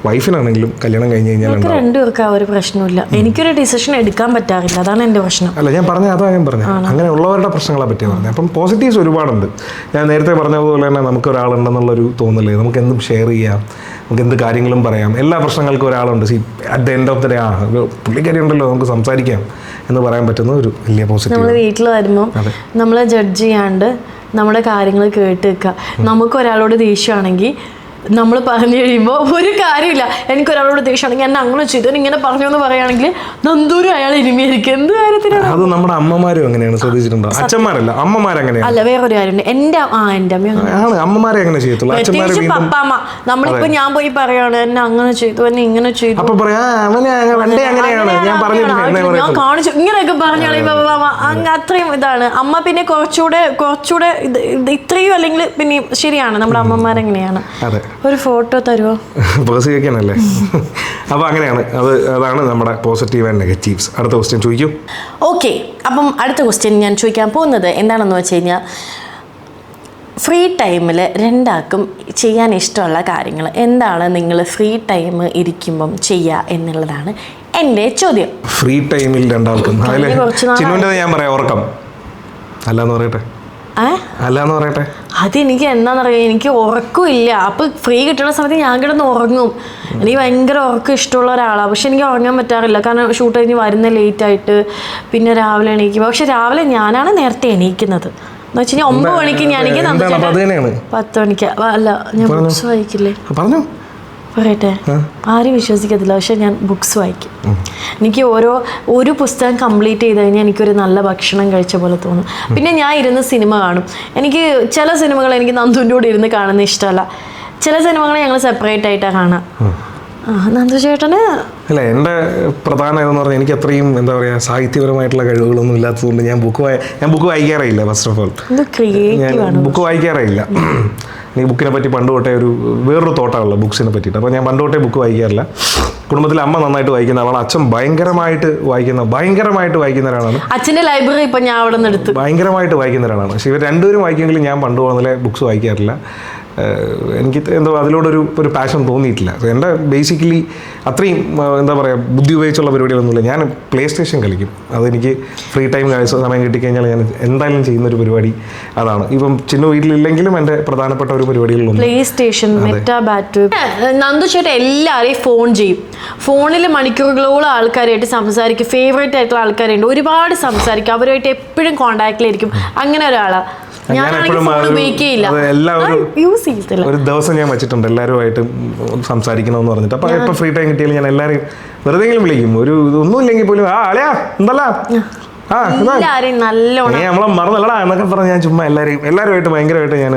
വൈഫിനാണെങ്കിലും കല്യാണം കഴിഞ്ഞ് കഴിഞ്ഞാൽ രണ്ടുപേർക്ക് ഒരു പ്രശ്നമില്ല. എനിക്കൊരു ഡിസിഷൻ എടുക്കാൻ പറ്റാറില്ല, അതാണ് എൻ്റെ പ്രശ്നം. അല്ല, ഞാൻ ഞാൻ പറഞ്ഞു അങ്ങനെ ഉള്ളവരുടെ പ്രശ്നങ്ങളെ പറ്റി പറഞ്ഞു. അപ്പം പോസിറ്റീവ്സ് ഒരുപാടുണ്ട്. ഞാൻ നേരത്തെ പറഞ്ഞതുപോലെ തന്നെ നമുക്ക് ഒരാളുണ്ടെന്നുള്ളൊരു തോന്നലേ, നമുക്ക് എന്തും ഷെയർ ചെയ്യാം, നമുക്ക് എന്ത് കാര്യങ്ങളും പറയാം. എല്ലാ പ്രശ്നങ്ങൾക്കും ഒരാളുണ്ട്. At the end of the day പുള്ളിക്കാരി ഉണ്ടല്ലോ, നമുക്ക് സംസാരിക്കാം എന്ന് പറയാൻ പറ്റുന്ന ഒരു വലിയ പോസിറ്റീവ്. നമ്മൾ വീട്ടിൽ വരുമ്പോൾ നമ്മളെ ജഡ്ജ് ചെയ്യാണ്ട് നമ്മുടെ കാര്യങ്ങൾ കേട്ട് വെക്കുക. നമുക്ക് ഒരാളോട് ദേഷ്യമാണെങ്കിൽ നമ്മൾ പറഞ്ഞു കഴിയുമ്പോൾ ഒരു കാര്യമില്ല. എനിക്കൊരാളോട് ദേഷ്യമാണെങ്കിൽ എന്നെ അങ്ങനെ ചെയ്തു ഇങ്ങനെ പറഞ്ഞു എന്ന് പറയുകയാണെങ്കിൽ നന്ദൂരും അയാൾ ഇനിമയായിരിക്കും. എന്ത് കാര്യത്തിനാണ്? അത് നമ്മുടെ അമ്മമാരും അങ്ങനെയാണ്, ശ്രദ്ധിച്ചിട്ടുണ്ടോ? അച്ഛന്മാരല്ല, അമ്മമാരങ്ങനെയാണ്. അല്ല, വേറൊരു കാര്യമുണ്ട്. എൻ്റെ അമ്മ അമ്മമാരെ അങ്ങനെ ചെയ്യത്തുള്ളൂ. പപ്പാമ്മ നമ്മളിപ്പോ ഞാൻ പോയി പറയാണ് എന്നെ അങ്ങനെ ചെയ്തു, എന്നെ ഇങ്ങനെ ചെയ്തു, അപ്പൊ ഞാൻ കാണിച്ചു ഇങ്ങനെയൊക്കെ പറഞ്ഞാൽ അത്രയും ഇതാണ്. അമ്മ പിന്നെ കുറച്ചുകൂടെ ഇത്രയും അല്ലെങ്കിൽ പിന്നെ ശരിയാണ്, നമ്മുടെ അമ്മമാരെങ്ങനെയാണ്. ഒരു ഫോട്ടോ തരുമോ? പേഴ്സ് കേൾക്കാനല്ലേ. അപ്പോൾ അങ്ങനെയാണ് അതാണ് നമ്മുടെ പോസിറ്റീവ് ആൻഡ് നെഗറ്റീവ്സ്. അടുത്ത ക്വസ്റ്റ്യൻ ചോദിക്കൂ. ഓക്കെ, അപ്പം അടുത്ത ക്വസ്റ്റ്യൻ ഞാൻ ചോദിക്കാൻ പോകുന്നത് എന്താണെന്ന് വെച്ച് കഴിഞ്ഞാൽ, ഫ്രീ ടൈമിൽ രണ്ടാൾക്കും ചെയ്യാൻ ഇഷ്ടമുള്ള കാര്യങ്ങൾ എന്താണ്? നിങ്ങൾ ഫ്രീ ടൈം ഇരിക്കുമ്പം ചെയ്യുക എന്നുള്ളതാണ് എൻ്റെ ചോദ്യം. ഫ്രീ ടൈമിൽ രണ്ടാൾക്കും ചിന്നുവിൻ്റെ ഞാൻ പറയാം, ഉറക്കം. അല്ലാന്ന് പറയട്ടെ, അല്ലാന്ന് പറയട്ടെ. അതെനിക്ക് എന്താണെന്നറിയാം, എനിക്ക് ഉറക്കമില്ല. അപ്പോൾ ഫ്രീ കിട്ടുന്ന സമയത്ത് ഞാൻ കിടന്ന് ഉറങ്ങും. എനിക്ക് ഭയങ്കര ഉറക്കം ഇഷ്ടമുള്ള ഒരാളാണ്. പക്ഷെ എനിക്ക് ഉറങ്ങാൻ പറ്റാറില്ല, കാരണം ഷൂട്ട് കഴിഞ്ഞ് വരുന്ന ലേറ്റായിട്ട്. പിന്നെ രാവിലെ എണീക്കും. പക്ഷെ രാവിലെ ഞാനാണ് നേരത്തെ എണീക്കുന്നത്. എന്ന് വെച്ച് കഴിഞ്ഞാൽ 9 മണിക്ക് ഞാൻ 10 മണിക്ക് അല്ല, ഞാൻ ബുക്സ് വായിക്കില്ലേ? പറയട്ടെ, ആരും വിശ്വസിക്കത്തില്ല, പക്ഷെ ഞാൻ ബുക്സ് വായിക്കും. എനിക്ക് ഒരു പുസ്തകം കംപ്ലീറ്റ് ചെയ്ത് കഴിഞ്ഞാൽ എനിക്കൊരു നല്ല ഭക്ഷണം കഴിച്ച പോലെ തോന്നും. പിന്നെ ഞാൻ ഇരുന്ന് സിനിമ കാണും. എനിക്ക് ചില സിനിമകൾ എനിക്ക് നന്ദുവിൻ്റെ കൂടെ ഇരുന്ന് കാണുന്ന ഇഷ്ടമല്ല. ചില സിനിമകൾ ഞങ്ങൾ സെപ്പറേറ്റ് ആയിട്ടാണ് കാണാം. നന്ദു ചേട്ടന് അല്ല, എൻ്റെ പ്രധാന ഇതെന്ന് പറഞ്ഞാൽ എനിക്ക് അത്രയും എന്താ പറയുക സാഹിത്യപരമായിട്ടുള്ള കഴിവുകളൊന്നും ഇല്ലാത്തതുകൊണ്ട് ഞാൻ ബുക്ക് വായിക്കാറില്ല. ഫസ്റ്റ് ഓഫ് ഓൾ ഞാൻ ബുക്ക് വായിക്കാറില്ല. എനിക്ക് ബുക്കിനെ പറ്റി പണ്ട് തൊട്ടേ വേറൊരു തോട്ടമുള്ള ബുക്സിനെ പറ്റിയിട്ട്. അപ്പോൾ ഞാൻ പണ്ട് തൊട്ടേ ബുക്ക് വായിക്കാറില്ല. കുടുംബത്തിൽ അമ്മ നന്നായിട്ട് വായിക്കുന്ന ആളാണ്. അച്ഛൻ ഭയങ്കരമായിട്ട് വായിക്കുന്ന ഒരാളാണ്. അച്ഛൻ്റെ ലൈബ്രറി ഇപ്പം ഞാൻ അവിടെ നിന്ന് എടുത്ത് ഭയങ്കരമായിട്ട് വായിക്കുന്ന ഒരാളാണ്. പക്ഷേ ഇവർ രണ്ടുപേരും വായിക്കുമെങ്കിലും ഞാൻ പണ്ട് പോകുന്നതിലെ ബുക്സ് വായിക്കാറില്ല. എനിക്ക് എന്തോ അതിലോടൊരു പാഷൻ തോന്നിയിട്ടില്ല. എൻ്റെ ബേസിക്കലി അത്രയും എന്താ പറയുക ബുദ്ധി ഉപയോഗിച്ചുള്ള പരിപാടികളൊന്നുമില്ല. ഞാൻ പ്ലേ സ്റ്റേഷൻ കളിക്കും. അതെനിക്ക് ഫ്രീ ടൈം സമയം കിട്ടിക്കഴിഞ്ഞാൽ ഞാൻ എന്തായാലും ചെയ്യുന്നൊരു പരിപാടി അതാണ്. ഇപ്പം ചിന്നു വീട്ടിലില്ലെങ്കിലും എൻ്റെ പ്രധാനപ്പെട്ട ഒരു പരിപാടികളിലൊന്നും പ്ലേ സ്റ്റേഷൻ, മെറ്റാ ബാറ്റ്. നന്ദു ചേട്ടൻ എല്ലാവരെയും ഫോൺ ചെയ്യും. ഫോണിൽ മണിക്കൂറുകളോളം ആൾക്കാരായിട്ട് സംസാരിക്കും. ഫേവറേറ്റ് ആയിട്ടുള്ള ആൾക്കാരുണ്ട്, ഒരുപാട് സംസാരിക്കും. അവരുമായിട്ട് എപ്പോഴും കോണ്ടാക്റ്റിലായിരിക്കും. അങ്ങനെ ഒരാളാണ്. ഒരു ദിവസം ഞാൻ വെച്ചിട്ടുണ്ട് എല്ലാവരുമായിട്ട് സംസാരിക്കണമെന്ന് പറഞ്ഞിട്ട്. അപ്പൊ എപ്പോൾ ഫ്രീ ടൈം കിട്ടിയാലും ഞാൻ എല്ലാവരെയും വെറുതെങ്കിലും വിളിക്കും. ഒന്നും ഇല്ലെങ്കിൽ പോലും അളയാ എന്തല്ലാ നമ്മളെ മറന്നല്ലടാ എന്നൊക്കെ പറഞ്ഞ് ഞാൻ ചുമ്മാ എല്ലാവരുമായിട്ട് ഭയങ്കരമായിട്ട് ഞാൻ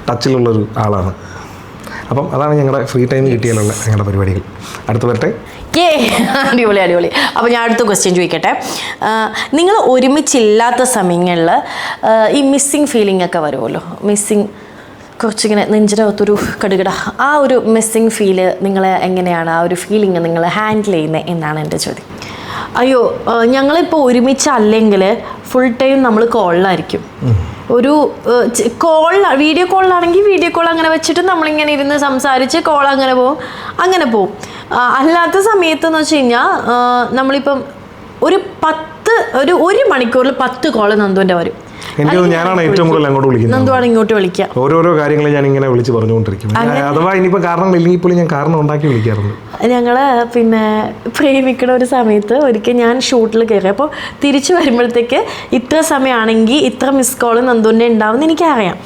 ടച്ചിലുള്ളൊരു ആളാണ്. അപ്പം അതാണ് ഞങ്ങളുടെ ഫ്രീ ടൈം കിട്ടിയാലുള്ള ഞങ്ങളുടെ പരിപാടികൾ. അടുത്ത് വരട്ടെ. അടിപൊളി. അപ്പോൾ ഞാൻ അടുത്ത ക്വസ്റ്റ്യൻ ചോദിക്കട്ടെ. നിങ്ങൾ ഒരുമിച്ചില്ലാത്ത സമയങ്ങളിൽ ഈ മിസ്സിങ് ഫീലിംഗ് ഒക്കെ വരുമല്ലോ, കുറച്ചിങ്ങനെ നെഞ്ചിനകത്തൊരു കടുകട, ആ ഒരു മിസ്സിങ് ഫീല് നിങ്ങൾ എങ്ങനെയാണ്, ആ ഒരു ഫീലിംഗ് നിങ്ങൾ ഹാൻഡിൽ ചെയ്യുന്നത് എന്നാണ് എൻ്റെ ചോദ്യം. അയ്യോ, ഞങ്ങളിപ്പോൾ ഒരുമിച്ചല്ലെങ്കിൽ ഫുൾ ടൈം നമ്മൾ കോളിലായിരിക്കും. ഒരു വീഡിയോ കോളിലാണെങ്കിൽ വീഡിയോ കോൾ അങ്ങനെ വെച്ചിട്ട് നമ്മളിങ്ങനെ ഇരുന്ന് സംസാരിച്ച് കോൾ അങ്ങനെ പോവും. അല്ലാത്ത സമയത്തെന്ന് വെച്ച് കഴിഞ്ഞാൽ നമ്മളിപ്പം ഒരു മണിക്കൂറിൽ 10 കോള് നന്ദുവിൻ്റെ വരും. ഞാനാണ് ഏറ്റവും കൂടുതൽ അങ്ങോട്ട് വിളിക്കുന്നത്. നന്ദുവാണ് ഇങ്ങോട്ട് വിളിക്കുക. ഓരോരോ കാര്യങ്ങൾ ഞാൻ ഇങ്ങനെ വിളിച്ച് പറഞ്ഞുകൊണ്ടിരിക്കും. അഥവാ ഇനിയിപ്പോൾ കാരണങ്ങളില്ലെങ്കിൽ പോലും ഞാൻ കാരണം ഉണ്ടാക്കി വിളിക്കാറുണ്ട്. ഞങ്ങൾ പിന്നെ പ്രേമിക്കുന്ന ഒരു സമയത്ത് ഒരിക്കൽ ഞാൻ ഷൂട്ടിൽ കയറി. അപ്പോൾ തിരിച്ചു വരുമ്പോഴത്തേക്ക് ഇത്ര സമയമാണെങ്കിൽ ഇത്ര മിസ് കോൾ നന്ദുവിൻ്റെ ഉണ്ടാവുമെന്ന് എനിക്കറിയാം.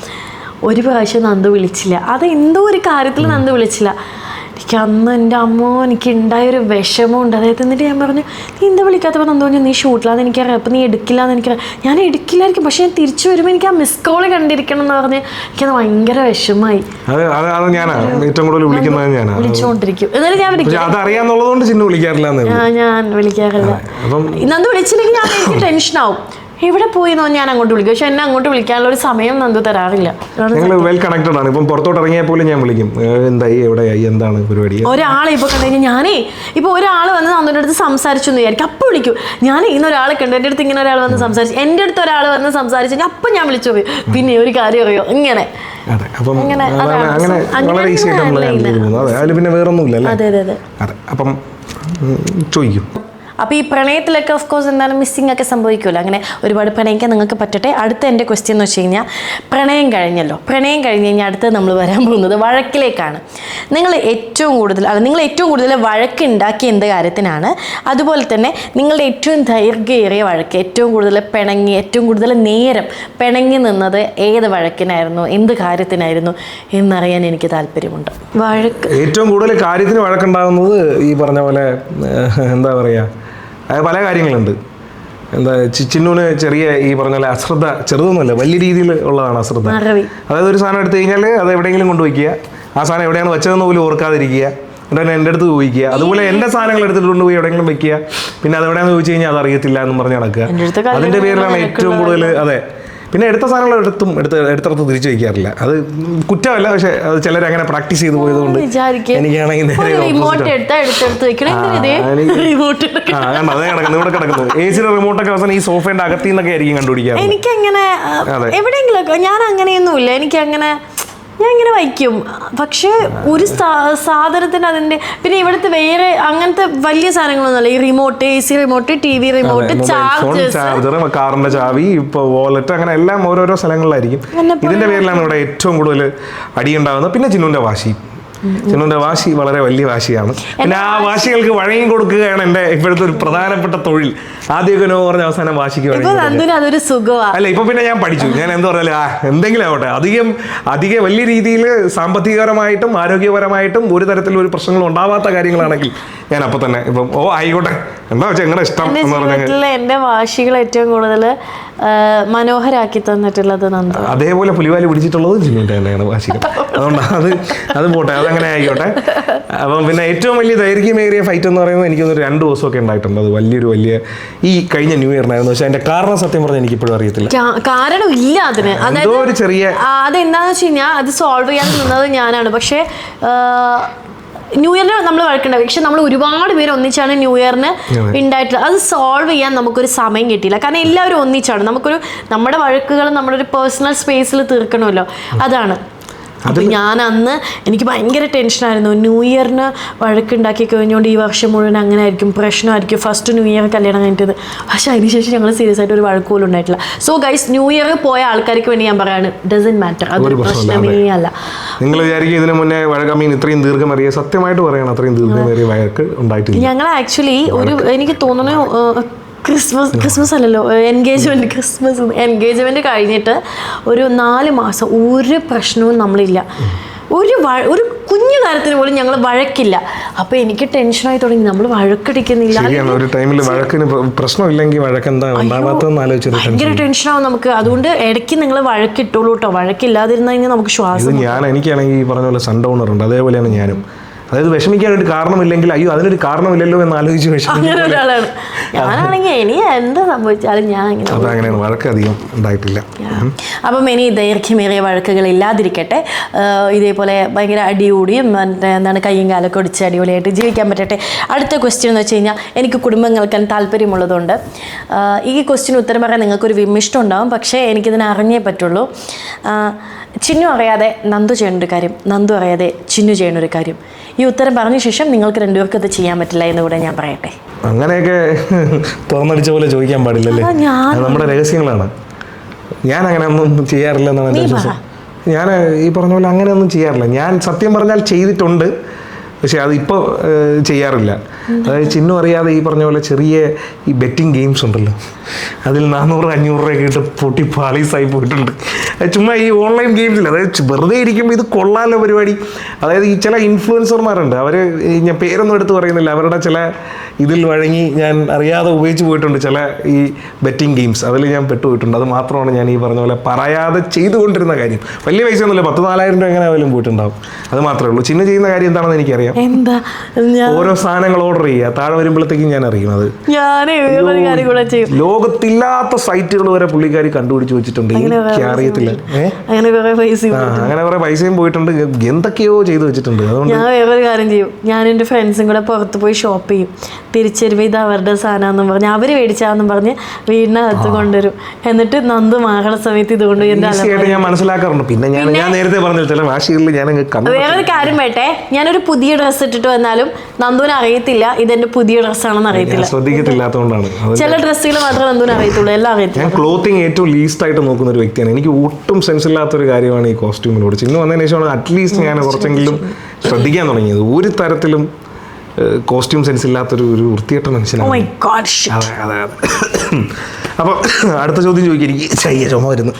ഒരു പ്രാവശ്യം നന്ദു വിളിച്ചില്ല. അത് എന്തോ ഒരു കാര്യത്തിൽ നന്ദു വിളിച്ചില്ല. എനിക്ക് അന്ന് എൻ്റെ അമ്മ എനിക്ക് ഉണ്ടായൊരു വിഷമമുണ്ട്. അതായത് എന്നിട്ട് ഞാൻ പറഞ്ഞു, നീ എന്താ വിളിക്കാത്തപ്പോൾ നന്ദു പറഞ്ഞു, നീ ഷൂട്ടിലാന്ന് എനിക്കറിയാം, അപ്പം നീ എടുക്കില്ലാന്ന് എനിക്കറിയാം. ഞാൻ എടുക്കില്ലായിരിക്കും, പക്ഷേ ഞാൻ തിരിച്ചു വരുമ്പോൾ എനിക്ക് ആ മിസ് കോൾ കണ്ടിരിക്കണം എന്ന് പറഞ്ഞ് എനിക്കത് ഭയങ്കര വിഷമമായി. വിളിച്ചുകൊണ്ടിരിക്കും. എന്നാലും ഞാൻ വിളിക്കാറില്ല. നന്ദു വിളിച്ചില്ലെങ്കിൽ എനിക്ക് ടെൻഷനാവും. എവിടെ പോയി ഞാൻ അങ്ങോട്ട് വിളിക്കും. പക്ഷെ എന്നെ അങ്ങോട്ട് വിളിക്കാനുള്ള ഒരു സമയം നന്ദു തരാറില്ല. വെൽ കണക്റ്റഡ് ആണ്. ഇപ്പം പുറത്തോട്ട് ഇറങ്ങിയാൽ പോലും ഞാൻ വിളിക്കും, എന്തായി എവിടെയായി എന്താണ് പരിപാടി. ഒരാളെ ഇപ്പോൾ കണ്ടു കഴിഞ്ഞാൽ ഞാനേ ഇപ്പോൾ ഒരാൾ വന്ന് നന്ദുവിൻ്റെ അടുത്ത് സംസാരിച്ചു എന്ന് വിചാരിക്കും, അപ്പം വിളിക്കും. ഞാൻ ഇന്നൊരാളെ കണ്ടു, എൻ്റെ അടുത്ത് ഇങ്ങനെ ഒരാൾ വന്ന് സംസാരിച്ചു, എൻ്റെ അടുത്ത് ഒരാൾ വന്ന് സംസാരിച്ചു കഴിഞ്ഞാൽ അപ്പം ഞാൻ വിളിച്ചു പോയി. പിന്നെ ഒരു കാര്യം അറിയോ ഇങ്ങനെ വളരെ ഈസി ആയിട്ട് നമ്മൾ ഹാൻഡിൽ ചെയ്ത് പോകുന്നു. അതെ, അതിൽ പിന്നെ വേറൊന്നുമില്ല. അതെ. അപ്പം ചോദിക്കും. അപ്പോൾ ഈ പ്രണയത്തിലൊക്കെ ഓഫ് കോഴ്സ് എന്താണ് മിസ്സിംഗ് ഒക്കെ സംഭവിക്കുമല്ലോ. അങ്ങനെ ഒരുപാട് പ്രണയിക്കാൻ നിങ്ങൾക്ക് പറ്റട്ടെ. അടുത്ത എൻ്റെ ക്വസ്റ്റ്യൻ എന്ന് വെച്ച് കഴിഞ്ഞാൽ, പ്രണയം കഴിഞ്ഞ് കഴിഞ്ഞാൽ അടുത്ത് നമ്മൾ വരാൻ പോകുന്നത് വഴക്കിലേക്കാണ്. നിങ്ങൾ ഏറ്റവും കൂടുതൽ വഴക്കുണ്ടാക്കിയ എന്ത് കാര്യത്തിനാണ്? അതുപോലെ തന്നെ നിങ്ങളുടെ ഏറ്റവും ദൈർഘ്യമേറിയ വഴക്ക്, ഏറ്റവും കൂടുതൽ നേരം പിണങ്ങി നിന്നത് ഏത് വഴക്കിനായിരുന്നു, എന്ത് കാര്യത്തിനായിരുന്നു എന്നറിയാൻ എനിക്ക് താല്പര്യമുണ്ട്. ഏറ്റവും കൂടുതൽ കാര്യത്തിന് വഴക്കുണ്ടാകുന്നത് ഈ പറഞ്ഞ പോലെ എന്താ പറയുക, പല കാര്യങ്ങളുണ്ട്. ചിന്നുവിന് ചെറിയ ഈ പറഞ്ഞ പോലെ അശ്രദ്ധ, ചെറുതൊന്നുമല്ല വലിയ രീതിയിൽ ഉള്ളതാണ് അശ്രദ്ധ. അതായത് ഒരു സാധനം എടുത്തു കഴിഞ്ഞാൽ അത് എവിടെയെങ്കിലും കൊണ്ടുവയ്ക്കുക, ആ സാധനം എവിടെയാണ് വെച്ചതെന്ന് പോലും ഓർക്കാതിരിക്കുക, എന്നിട്ട് എൻ്റെ അടുത്ത് ചോദിക്കുക. അതുപോലെ എൻ്റെ സാധനങ്ങൾ എടുത്തിട്ട് കൊണ്ടുപോയി എവിടെയെങ്കിലും വെക്കുക, പിന്നെ അത് എവിടെയാണെന്ന് ചോദിച്ചു കഴിഞ്ഞാൽ അത് അറിയത്തില്ല എന്ന് പറഞ്ഞ് നടക്കുക. അതിൻ്റെ പേരിലാണ് ഏറ്റവും കൂടുതൽ പിന്നെ എടുത്ത സാധനങ്ങൾ എടുത്തടത്ത് തിരിച്ചു വയ്ക്കാറില്ല. അത് കുറ്റമല്ല, പക്ഷെ അത് ചിലർ അങ്ങനെ പ്രാക്ടീസ് ചെയ്ത് പോയതുകൊണ്ട് എനിക്കാണെങ്കിൽ ഇവിടെ കിടക്കുന്നത് ഏസിയുടെ റിമോട്ടൊക്കെ അവസാനം ഈ സോഫയുടെ അകത്തിൽ നിന്നൊക്കെ ആയിരിക്കും കണ്ടുപിടിക്കുക. എനിക്കങ്ങനെ എവിടെയെങ്കിലൊക്കെ ഞാൻ അങ്ങനെയൊന്നുമില്ല, എനിക്കങ്ങനെ ഞാൻ ഇങ്ങനെ വയ്ക്കും. പക്ഷേ ഒരു സാധനത്തിന് അതിൻ്റെ പിന്നെ ഇവിടുത്തെ വേറെ അങ്ങനത്തെ വലിയ സാധനങ്ങളൊന്നുമല്ല. ഈ remote, AC remote, TV remote, charger, കാറിന്റെ ചാവി, ഇപ്പോൾ വാലറ്റ്, അങ്ങനെ എല്ലാം ഓരോരോ സ്ഥലങ്ങളിലായിരിക്കും. ഇതിന്റെ പേരിലാണ് ഇവിടെ ഏറ്റവും കൂടുതൽ അടിയുണ്ടാകുന്നത്. പിന്നെ ചിന്നുവിന്റെ വാശി. ചിന്നുവിന്റെ വാശി വളരെ വലിയ വാശിയാണ്. പിന്നെ ആ വാശികൾക്ക് വഴങ്ങി കൊടുക്കുകയാണ് എൻ്റെ ഇപ്പോഴത്തെ ഒരു പ്രധാനപ്പെട്ട തൊഴിൽ. ആദ്യമൊക്കെ പറഞ്ഞ അവസാനം വാശിക്ക് അതൊരു സുഖമാണ്. അല്ല, ഇപ്പൊ പിന്നെ ഞാൻ പഠിച്ചു. ഞാൻ എന്താ പറഞ്ഞാൽ എന്തെങ്കിലും ആവട്ടെ, അധികം വലിയ രീതിയിൽ സാമ്പത്തികപരമായിട്ടും ആരോഗ്യപരമായിട്ടും ഒരു തരത്തിലും ഒരു പ്രശ്നങ്ങളും ഉണ്ടാവാത്ത കാര്യങ്ങളാണെങ്കിൽ ഞാൻ അപ്പൊ തന്നെ ഇപ്പം ആയിക്കോട്ടെ, എന്താ വെച്ചാൽ എങ്ങനെ ഇഷ്ടം എന്ന് പറഞ്ഞാൽ എന്റെ വാശികൾ ഏറ്റവും കൂടുതൽ മനോഹരാക്കി തന്നിട്ടുള്ളത് നന്ദു. അതേപോലെ പുലിവാലി പിടിച്ചിട്ടുള്ളത് ജിന്നുവിന്റെ തന്നെയാണ് വാശികൾ. അതുകൊണ്ട് അത് പോട്ടെ, അതങ്ങനെ ആയിക്കോട്ടെ. അപ്പം പിന്നെ ഏറ്റവും വലിയ ദൈർഘ്യമേറിയ ഫൈറ്റ് എന്ന് പറയുമ്പോൾ എനിക്കൊന്ന് 2 ദിവസമൊക്കെ ഉണ്ടായിട്ടുണ്ട്. അത് വലിയ ഈ കഴിഞ്ഞ ന്യൂ ഇയറിനായിരുന്നു. പക്ഷെ അതിന്റെ കാരണം സത്യം പറഞ്ഞാൽ എനിക്ക് ഇപ്പോഴും അറിയത്തില്ല. കാരണം ഇല്ല അതിന്. ഒരു ചെറിയ അതെന്താന്ന് വെച്ച് കഴിഞ്ഞാൽ അത് സോൾവ് ചെയ്യാൻ നിന്നത് ഞാനാണ്. പക്ഷേ ന്യൂ ഇയറിന് നമ്മൾ വഴക്കുണ്ടാവും. പക്ഷെ നമ്മൾ ഒരുപാട് പേര് ഒന്നിച്ചാണ് ന്യൂ ഇയറിന് ഉണ്ടായിട്ടുള്ളത്. അത് സോൾവ് ചെയ്യാൻ നമുക്കൊരു സമയം കിട്ടിയില്ല. കാരണം എല്ലാവരും ഒന്നിച്ചാണ്. നമ്മുടെ വഴക്കുകൾ നമ്മുടെ ഒരു പേഴ്സണൽ സ്പേസിൽ തീർക്കണമല്ലോ, അതാണ്. അപ്പം ഞാൻ അന്ന് എനിക്ക് ഭയങ്കര ടെൻഷനായിരുന്നു. ന്യൂ ഇയറിന് വഴക്കുണ്ടാക്കി കഴിഞ്ഞുകൊണ്ട് ഈ വർഷം മുഴുവൻ അങ്ങനെ ആയിരിക്കും, പ്രശ്നമായിരിക്കും. ഫസ്റ്റ് ന്യൂ ഇയർ കല്യാണം കഴിഞ്ഞത്. പക്ഷേ അതിനുശേഷം ഞങ്ങൾ സീരിയസ് ആയിട്ട് ഒരു വഴക്ക് പോലും ഉണ്ടായിട്ടില്ല. സോ ഗൈസ്, ന്യൂ ഇയർ പോയ ആൾക്കാർക്ക് വേണ്ടി ഞാൻ പറയാണ്, ഡസൻ മാറ്റർ, അതൊരു പ്രശ്നമേ അല്ല. നിങ്ങൾ വിചാരിക്കും ഇതിന് മുന്നേ വഴക്കമ്മീൻ ഇത്രയും ദീർഘമേറിയ, സത്യമായിട്ട് പറയണം, അത്രയും ദീർഘമേറിയ വഴക്ക് ഉണ്ടായിട്ടില്ല. ഞങ്ങൾ ആക്ച്വലി എനിക്ക് തോന്നുന്നു ക്രിസ്മസ് അല്ലല്ലോ, എൻഗേജ്മെൻറ്റ് കഴിഞ്ഞിട്ട് ഒരു 4 മാസം ഒരു പ്രശ്നവും നമ്മളില്ല. ഒരു കുഞ്ഞു കാര്യത്തിന് പോലും ഞങ്ങൾ വഴക്കില്ല. അപ്പോൾ എനിക്ക് ടെൻഷനായി തുടങ്ങി, നമ്മൾ വഴക്കടിക്കുന്നില്ല. ഒരു ടൈമിൽ വഴക്കിന് പ്രശ്നമില്ലെങ്കിൽ ഭയങ്കര ടെൻഷനാവും നമുക്ക്. അതുകൊണ്ട് ഇടയ്ക്ക് നിങ്ങൾ വഴക്കിട്ടോളൂ കേട്ടോ. വഴക്കില്ലാതിരുന്ന കഴിഞ്ഞാൽ നമുക്ക് ശ്വാസം. എനിക്കാണെങ്കിൽ ഈ പറഞ്ഞ പോലെ സൺഡൗണർ ഉണ്ട്, അതേപോലെയാണ് ഞാനും. അതായത് വിഷമിക്കാനൊരു കാരണമില്ലെങ്കിൽ അയ്യോ അതിനൊരു കാരണമില്ലല്ലോ എന്ന് ആലോചിച്ച് വിഷമിക്കുന്ന ഒരാളാണ് ഞാനാണെങ്കിൽ. ഇനി എന്താ സംഭവിച്ചാലും ഞാൻ അങ്ങനെയാണ്, വഴക്കധികം ഉണ്ടായിട്ടില്ല. അപ്പം ഇനി ദൈർഘ്യമേറിയ വഴക്കുകൾ ഇല്ലാതിരിക്കട്ടെ. ഇതേപോലെ ഭയങ്കര അടികൂടിയും എന്താണ് കയ്യും കാലൊക്കെ ഒടിച്ച് അടിപൊളിയായിട്ട് ജീവിക്കാൻ പറ്റട്ടെ. അടുത്ത ക്വസ്റ്റ്യൻ എന്ന് വെച്ച് കഴിഞ്ഞാൽ, എനിക്ക് കുടുംബം കേൾക്കാൻ താല്പര്യമുള്ളതുകൊണ്ട് ഈ ക്വസ്റ്റ്യന് ഉത്തരം പറയാൻ നിങ്ങൾക്കൊരു വിമിഷ്ടം ഉണ്ടാവും. പക്ഷേ എനിക്കിതിനെ അറിഞ്ഞേ പറ്റുള്ളൂ. ചിന്നു അറിയാതെ നന്ദു ചെയ്യേണ്ടൊരു കാര്യം, നന്ദു അറിയാതെ ചിന്നു ചെയ്യേണ്ടൊരു കാര്യം. ഈ ഉത്തരം പറഞ്ഞ ശേഷം നിങ്ങൾക്ക് രണ്ടുപേർക്കും അത് ചെയ്യാൻ പറ്റില്ല എന്ന് കൂടെ ഞാൻ പറയട്ടെ. അങ്ങനെയൊക്കെ തുറന്നടിച്ച പോലെ ചോദിക്കാൻ പാടില്ലല്ലേ, നമ്മുടെ രഹസ്യങ്ങളാണ്. ഞാൻ അങ്ങനെ ഒന്നും ചെയ്യാറില്ല എന്നാണ് എൻ്റെ വിശ്വാസം. ഞാൻ ഈ പറഞ്ഞ പോലെ അങ്ങനെയൊന്നും ചെയ്യാറില്ല. ഞാൻ സത്യം പറഞ്ഞാൽ ചെയ്തിട്ടുണ്ട്, പക്ഷെ അതിപ്പോൾ ചെയ്യാറില്ല. അതായത് ചിന്നു അറിയാതെ ഈ പറഞ്ഞ പോലെ ചെറിയ ഈ ബെറ്റിംഗ് ഗെയിംസ് ഉണ്ടല്ലോ, അതിൽ 400-500 രൂപയൊക്കെ ഇട്ട് പൊട്ടി പാളീസായി പോയിട്ടുണ്ട്. ചുമ്മാ ഈ ഓൺലൈൻ ഗെയിംസിൽ, അതായത് വെറുതെ ഇരിക്കുമ്പോൾ ഇത് കൊള്ളാനുള്ള പരിപാടി. അതായത് ഈ ചില ഇൻഫ്ലുവൻസർമാരുണ്ട്, അവർ ഞാൻ പേരൊന്നും എടുത്ത് പറയുന്നില്ല, അവരുടെ ചില ഇതിൽ വഴങ്ങി ഞാൻ അറിയാതെ ഉപയോഗിച്ച് പോയിട്ടുണ്ട് ചില ഈ ബെറ്റിംഗ് ഗെയിംസ്. അതിൽ ഞാൻ പെട്ടുപോയിട്ടുണ്ട്. അത് മാത്രമാണ് ഞാൻ ഈ പറഞ്ഞ പോലെ പറയാതെ ചെയ്തുകൊണ്ടിരുന്ന കാര്യം. വലിയ പൈസ ഒന്നുമില്ല, 10,000-4,000 രൂപ എങ്ങനെ ആയാലും പോയിട്ടുണ്ടാവും. അത് മാത്രമേ ഉള്ളൂ. ചിന്ന ചെയ്യുന്ന കാര്യം എന്താണെന്ന് എനിക്കറിയാം. ഓരോ സാധനങ്ങൾ ഓർഡർ ചെയ്യുക, താഴെ വരുമ്പോഴത്തേക്കും ഞാൻ അറിയുന്നത്. ലോകത്തില്ലാത്ത സൈറ്റുകൾ വരെ പുള്ളിക്കാരി കണ്ടുപിടിച്ച് വെച്ചിട്ടുണ്ട്. എനിക്ക് അറിയത്തില്ല, അങ്ങനെ കുറെ പൈസയും പോയിട്ടുണ്ട്, എന്തൊക്കെയോ ചെയ്തു വെച്ചിട്ടുണ്ട്. അതുകൊണ്ട് ഞാൻ വേറൊരു കാര്യം ചെയ്യും, ഞാൻ എൻ്റെ ഫ്രണ്ട്സും കൂടെ പുറത്ത് പോയി ഷോപ്പ് ചെയ്യും. തിരിച്ചു വരുമ്പോൾ ഇത് അവരുടെ സാധനമാണെന്നും പറഞ്ഞ് അവർ മേടിച്ചാന്നും പറഞ്ഞ് വീടിനകത്ത് കൊണ്ടുവരും. എന്നിട്ട് നന്ദു മാറണ സമയത്ത് ഇതുകൊണ്ട് ഞാൻ മനസ്സിലാക്കാറുണ്ട്. പിന്നെ ഞാൻ നേരത്തെ പറഞ്ഞ ചില വാശികളിൽ ഞാൻ വേറൊരു കാര്യം വേട്ടെ, ഞാനൊരു പുതിയ ഡ്രസ്സ് ഇട്ടിട്ട് വന്നാലും നന്ദുവിന് അറിയത്തില്ല ഇതെന്റെ പുതിയ ഡ്രസ്സാണെന്ന് അറിയത്തില്ല. ശ്രദ്ധിക്കത്തില്ലാത്തതുകൊണ്ടാണ്. ചില ഡ്രസ്സുകൾ മാത്രമേ നന്ദുവിന് അറിയത്തുള്ളൂ, എല്ലാം അറിയത്തില്ല. ഞാൻ ക്ലോത്തിങ് ഏറ്റവും ലീസ്റ്റ് ആയിട്ട് നോക്കുന്ന ഒരു വ്യക്തിയാണ്. എനിക്ക് ഒട്ടും സെൻസ് ഇല്ലാത്തൊരു കാര്യമാണ് ഈ കോസ്റ്റ്യൂമിനോട്. ചിന്നു വന്നതിന് ശേഷമാണ് അറ്റ്ലീസ്റ്റ് ഞാൻ കുറച്ചെങ്കിലും ശ്രദ്ധിക്കാൻ തുടങ്ങിയത്. ഒരു തരത്തിലും കോസ്റ്റ്യൂം സെൻസ് ഇല്ലാത്തൊരു വൃത്തികെട്ട മനുഷ്യനാണ്. അതെ. അപ്പോൾ അടുത്ത ചോദ്യം ചോദിക്കുക. എനിക്ക് ചുമ വരുന്നു.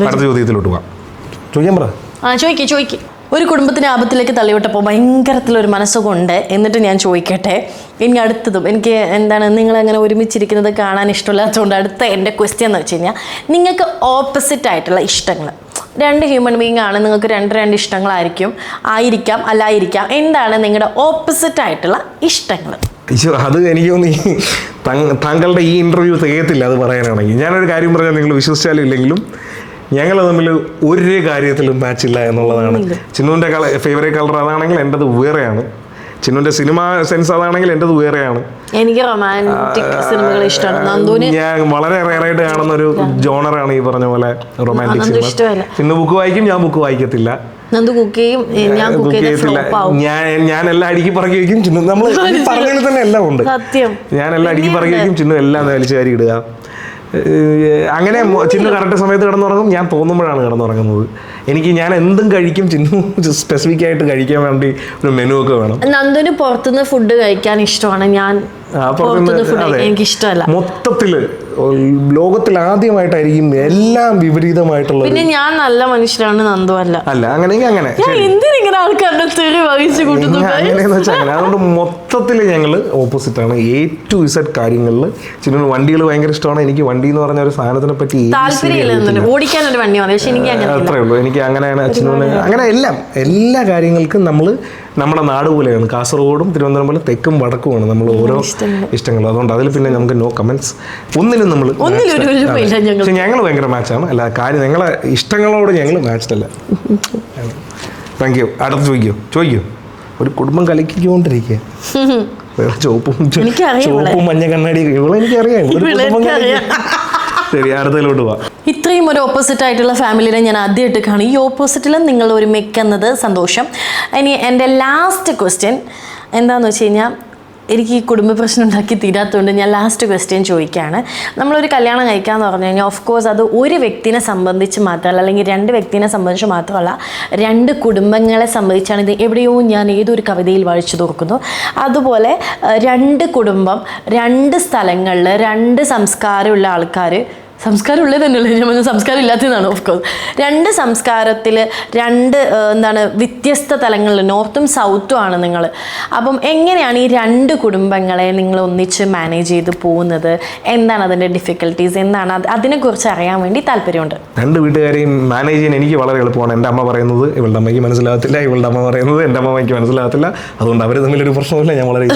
അടുത്ത ചോദ്യത്തിലോട്ട് പോവാം. ചോദിക്കാൻ പറ. ചോദിക്കും. ഒരു കുടുംബത്തിനെ ആപത്തിലേക്ക് തള്ളിവിട്ടപ്പോൾ ഭയങ്കരത്തിലൊരു മനസ്സുകൊണ്ട് എന്നിട്ട് ഞാൻ ചോദിക്കട്ടെ. ഇനി അടുത്തതും എനിക്ക് എന്താണ്, നിങ്ങളങ്ങനെ ഒരുമിച്ചിരിക്കുന്നത് കാണാൻ ഇഷ്ടമില്ലാത്തതുകൊണ്ട് അടുത്ത എൻ്റെ ക്വസ്റ്റ്യൻ എന്ന് വെച്ച് കഴിഞ്ഞാൽ, നിങ്ങൾക്ക് ഓപ്പോസിറ്റ് ആയിട്ടുള്ള ഇഷ്ടങ്ങൾ, 2 ഹ്യൂമൻ ബീങ് ആണ്, നിങ്ങൾക്ക് 2 ഇഷ്ടങ്ങളായിരിക്കാം, അല്ലായിരിക്കാം. എന്താണ് നിങ്ങളുടെ ഓപ്പോസിറ്റ് ആയിട്ടുള്ള ഇഷ്ടങ്ങൾ? അയ്യോ, അത് എനിക്ക് തോന്നി താങ്കളുടെ ഈ ഇൻ്റർവ്യൂ തികയത്തില്ല അത് പറയാനാണെങ്കിൽ. ഞാനൊരു കാര്യം പറഞ്ഞാൽ നിങ്ങൾ വിശ്വസിച്ചാലും ഇല്ലെങ്കിലും ഞങ്ങൾ തമ്മിൽ ഒരു കാര്യത്തിലും മാച്ച് ഇല്ല എന്നുള്ളതാണ്. ചിന്നുവിൻ്റെ ഫേവറേറ്റ് കളർ അതാണെങ്കിൽ എൻ്റെത് വേറെയാണ്. ചിന്നുവിൻ്റെ സിനിമ സെൻസ് അതാണെങ്കിൽ എൻ്റെത് വേറെയാണ്. എനിക്ക് റൊമാൻറ്റിക് സിനിമകൾ ഇഷ്ടമാണ്. ഞാൻ വളരെ റെയറായിട്ട് കാണുന്ന ഒരു ജോണറാണ് ഈ പറഞ്ഞ പോലെ റൊമാൻറ്റിക് സിനിമ. ചിന്നു ബുക്ക് വായിക്കും, ഞാൻ ബുക്ക് വായിക്കത്തില്ല. ഞാൻ എല്ലാം അടുക്കി പറക്കി വയ്ക്കും. ചിന്നു നമ്മൾ പറഞ്ഞതിൽ തന്നെ എല്ലാം ഉണ്ട്. ഞാൻ എല്ലാം അടുക്കി പറക്കി വയ്ക്കും, ചിന്നു എല്ലാം വലിച്ചു കാരി ഇടുക. അങ്ങനെ ചിന്നു കറക്റ്റ് സമയത്ത് കിടന്നുറങ്ങും, ഞാൻ തോന്നുമ്പോഴാണ് കിടന്നുറങ്ങുന്നത്. ഞാൻ എന്തും കഴിക്കും, ചിന്നു സ്പെസിഫിക് ആയിട്ട് കഴിക്കാൻ വേണ്ടി ഒരു മെനു ഒക്കെ വേണം. നന്ദുന് പുറത്തുനിന്ന് ഫുഡ് കഴിക്കാൻ ഇഷ്ടമാണ്, ഞാൻ എനിക്ക് ഇഷ്ടമല്ല. മൊത്തത്തില് ലോകത്തിൽ ആദ്യമായിട്ടായിരിക്കും എല്ലാം വിപരീതമായിട്ടുള്ള. പിന്നെ ഞാൻ നല്ല മനുഷ്യരാണ്, നന്ദു അല്ല. അങ്ങനെയെങ്കിൽ അങ്ങനെ എന്തിനിങ്ങനെ ആൾക്കാരുടെ തെറി വഹിച്ചു കൂട്ടുന്നു. അതുകൊണ്ട് മൊത്തത്തില് ഞങ്ങള് ഓപ്പോസിറ്റ് ആണ്. A to Z കാര്യങ്ങളില്. ചിന്നു വണ്ടികൾ ഭയങ്കര ഇഷ്ടമാണ്. എനിക്ക് വണ്ടി എന്ന് പറഞ്ഞ ഒരു സാധനത്തിനെ പറ്റി താല്പര്യമില്ല, ഓടിക്കാൻ ഒരു വണ്ടി മതി. പക്ഷെ എനിക്ക് അത്രേ ഉള്ളൂ. എനിക്ക് അങ്ങനെയാണ്. ചിന്നുവിന് അങ്ങനെ എല്ലാ കാര്യങ്ങൾക്കും നമ്മുടെ നാട് പോലെയാണ്. കാസർഗോഡും തിരുവനന്തപുരം പോലെ തെക്കും വടക്കുമാണ് നമ്മൾ ഓരോ ഇഷ്ടങ്ങൾ. അതുകൊണ്ട് അതിൽ പിന്നെ നമുക്ക് നോ കമന്റ്സ്. ഒന്നിലും നമ്മൾ പക്ഷെ ഞങ്ങൾ ഭയങ്കര മാച്ചാണ്. അല്ല കാര്യം ഞങ്ങളെ ഇഷ്ടങ്ങളോട് ഞങ്ങൾ മാച്ച്ഡ് അല്ല. Thank you. അടുത്ത് ചോദിക്കൂ. ഒരു കുടുംബം കലക്കിക്കൊണ്ടിരിക്കുക. ചുവപ്പും മഞ്ഞ കണ്ണാടി എനിക്കറിയാം. ശരി, അടുത്തതിലോട്ട് പോവാം. ഇത്രയും ഒരു ഓപ്പോസിറ്റ് ആയിട്ടുള്ള ഫാമിലിനെ ഞാൻ ആദ്യമായിട്ട് കാണും. ഈ ഓപ്പോസിറ്റിലും നിങ്ങൾ ഒരുമിക്കുന്നത് സന്തോഷം. ഇനി എൻ്റെ ലാസ്റ്റ് ക്വസ്റ്റ്യൻ എന്താണെന്ന് വെച്ച് കഴിഞ്ഞാൽ, എനിക്ക് ഈ കുടുംബ പ്രശ്നം ഉണ്ടാക്കി തീരാത്തതുകൊണ്ട് ഞാൻ ലാസ്റ്റ് ക്വസ്റ്റ്യൻ ചോദിക്കുകയാണ്. നമ്മളൊരു കല്യാണം കഴിക്കാമെന്ന് പറഞ്ഞു കഴിഞ്ഞാൽ ഓഫ് കോഴ്സ് അത് ഒരു വ്യക്തിനെ സംബന്ധിച്ച് മാത്രമല്ല, അല്ലെങ്കിൽ രണ്ട് വ്യക്തിനെ സംബന്ധിച്ച് മാത്രമല്ല, രണ്ട് കുടുംബങ്ങളെ സംബന്ധിച്ചാണ്. ഇത് എവിടെയോ ഞാൻ ഏതൊരു കവിതയിൽ വായിച്ചു തോർക്കുന്നു. അതുപോലെ രണ്ട് കുടുംബം, രണ്ട് സ്ഥലങ്ങളിൽ, രണ്ട് സംസ്കാരമുള്ള ആൾക്കാർ, സംസ്കാരം ഉള്ളത് തന്നെയല്ലേ, ഞാൻ പറഞ്ഞ സംസ്കാരം ഇല്ലാത്തതാണ്. ഓഫ് കോഴ്സ് രണ്ട് സംസ്കാരത്തിൽ രണ്ട് വ്യത്യസ്ത തലങ്ങളിൽ, നോർത്തും സൗത്തും ആണ് നിങ്ങൾ. അപ്പം എങ്ങനെയാണ് ഈ രണ്ട് കുടുംബങ്ങളെ നിങ്ങൾ ഒന്നിച്ച് മാനേജ് ചെയ്ത് പോകുന്നത്? എന്താണ് അതിൻ്റെ ഡിഫിക്കൽട്ടീസ്, എന്താണ് അതിനെക്കുറിച്ച് അറിയാൻ വേണ്ടി താല്പര്യമുണ്ട്. രണ്ട് വീട്ടുകാരെയും മാനേജ് ചെയ്യാൻ എനിക്ക് വളരെ എളുപ്പമാണ്. എൻ്റെ അമ്മ പറയുന്നത് ഇവളുടെ അമ്മയ്ക്ക് മനസ്സിലാകത്തില്ല, ഇവളുടെ അമ്മ പറയുന്നത് എൻ്റെ അമ്മയ്ക്ക് മനസ്സിലാകത്തില്ല. അതുകൊണ്ട് അവർ തമ്മിലൊരു പ്രശ്നമില്ല. ഞാൻ വളരെ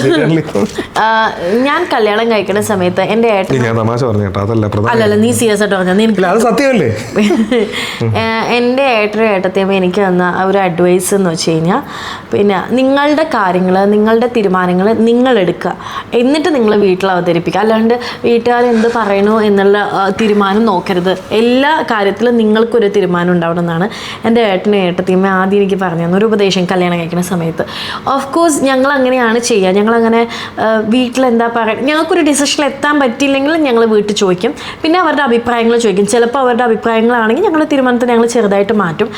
ഞാൻ കല്യാണം കഴിക്കുന്ന സമയത്ത് എൻ്റെ ഏട്ടൻ, ഞാൻ തമാശ പറഞ്ഞു കേട്ടോ, അതല്ല അല്ലല്ല നീ സീരിയസ് ആയിട്ട് പറഞ്ഞാൽ അത് സത്യമല്ലേ. എൻ്റെ ഏട്ടനും ഏട്ടത്തെയും എനിക്ക് തന്ന ഒരു അഡ്വൈസ് എന്ന് വെച്ച് കഴിഞ്ഞാൽ, പിന്നെ നിങ്ങളുടെ കാര്യങ്ങൾ, നിങ്ങളുടെ തീരുമാനങ്ങൾ നിങ്ങൾ എടുക്കുക, എന്നിട്ട് നിങ്ങൾ വീട്ടിൽ അവതരിപ്പിക്കുക. അല്ലാണ്ട് വീട്ടുകാർ എന്ത് പറയണോ എന്നുള്ള തീരുമാനം നോക്കരുത്. എല്ലാ കാര്യത്തിലും നിങ്ങൾക്കൊരു തീരുമാനം ഉണ്ടാവണം എന്നാണ് എൻ്റെ ഏട്ടനും ഏട്ടത്തെയും ആദ്യം എനിക്ക് പറഞ്ഞു തന്ന ഒരു ഉപദേശം കല്യാണം കഴിക്കുന്ന സമയത്ത്. ഓഫ് കോഴ്സ് ഞങ്ങൾ അങ്ങനെയാണ് ചെയ്യുക. ഞങ്ങളങ്ങനെ വീട്ടിലെന്താ പറയുക, ഞങ്ങൾക്കൊരു ഡിസിഷനിൽ എത്താൻ പറ്റിയില്ലെങ്കിൽ ഞങ്ങൾ വീട്ടിൽ ചോദിക്കും. പിന്നെ അവരുടെ അഭിപ്രായങ്ങൾ ചോദിക്കും. ചിലപ്പോൾ അവരുടെ അഭിപ്രായങ്ങളാണെങ്കിൽ ഞങ്ങളുടെ തീരുമാനത്തെ ഞങ്ങൾ ചെറുതായിട്ട് മാറ്റും.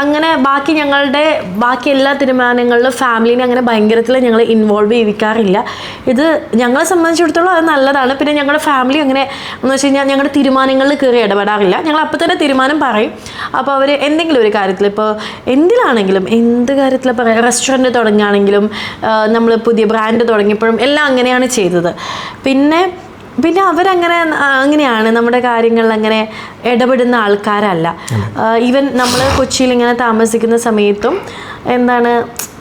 അങ്ങനെ ബാക്കി എല്ലാ തീരുമാനങ്ങളിലും ഫാമിലിനെ അങ്ങനെ ഭയങ്കരത്തിൽ ഞങ്ങൾ ഇൻവോൾവ് ചെയ്യിക്കാറില്ല. ഇത് ഞങ്ങളെ സംബന്ധിച്ചിടത്തോളം അത് നല്ലതാണ്. പിന്നെ ഞങ്ങളുടെ ഫാമിലി അങ്ങനെ എന്ന് വെച്ച് കഴിഞ്ഞാൽ ഞങ്ങളുടെ തീരുമാനങ്ങളിൽ കയറി ഇടപെടാറില്ല. ഞങ്ങൾ അപ്പോൾ തന്നെ തീരുമാനം പറയും. അപ്പോൾ അവർ എന്തെങ്കിലും ഒരു കാര്യത്തിൽ, ഇപ്പോൾ എന്തിലാണെങ്കിലും, എന്ത് കാര്യത്തിൽ പറയാം, റെസ്റ്റോറൻറ്റ് തുടങ്ങുകയാണെങ്കിലും നമ്മൾ പുതിയ ബ്രാൻഡ് തുടങ്ങിയപ്പോഴും എല്ലാം അങ്ങനെയാണ് ചെയ്തത്. പിന്നെ അങ്ങനെയാണ് നമ്മുടെ കാര്യങ്ങളിൽ അങ്ങനെ ഇടപെടുന്ന ആൾക്കാരല്ല. ഈവൻ നമ്മൾ കൊച്ചിയിൽ ഇങ്ങനെ താമസിക്കുന്ന സമയത്തും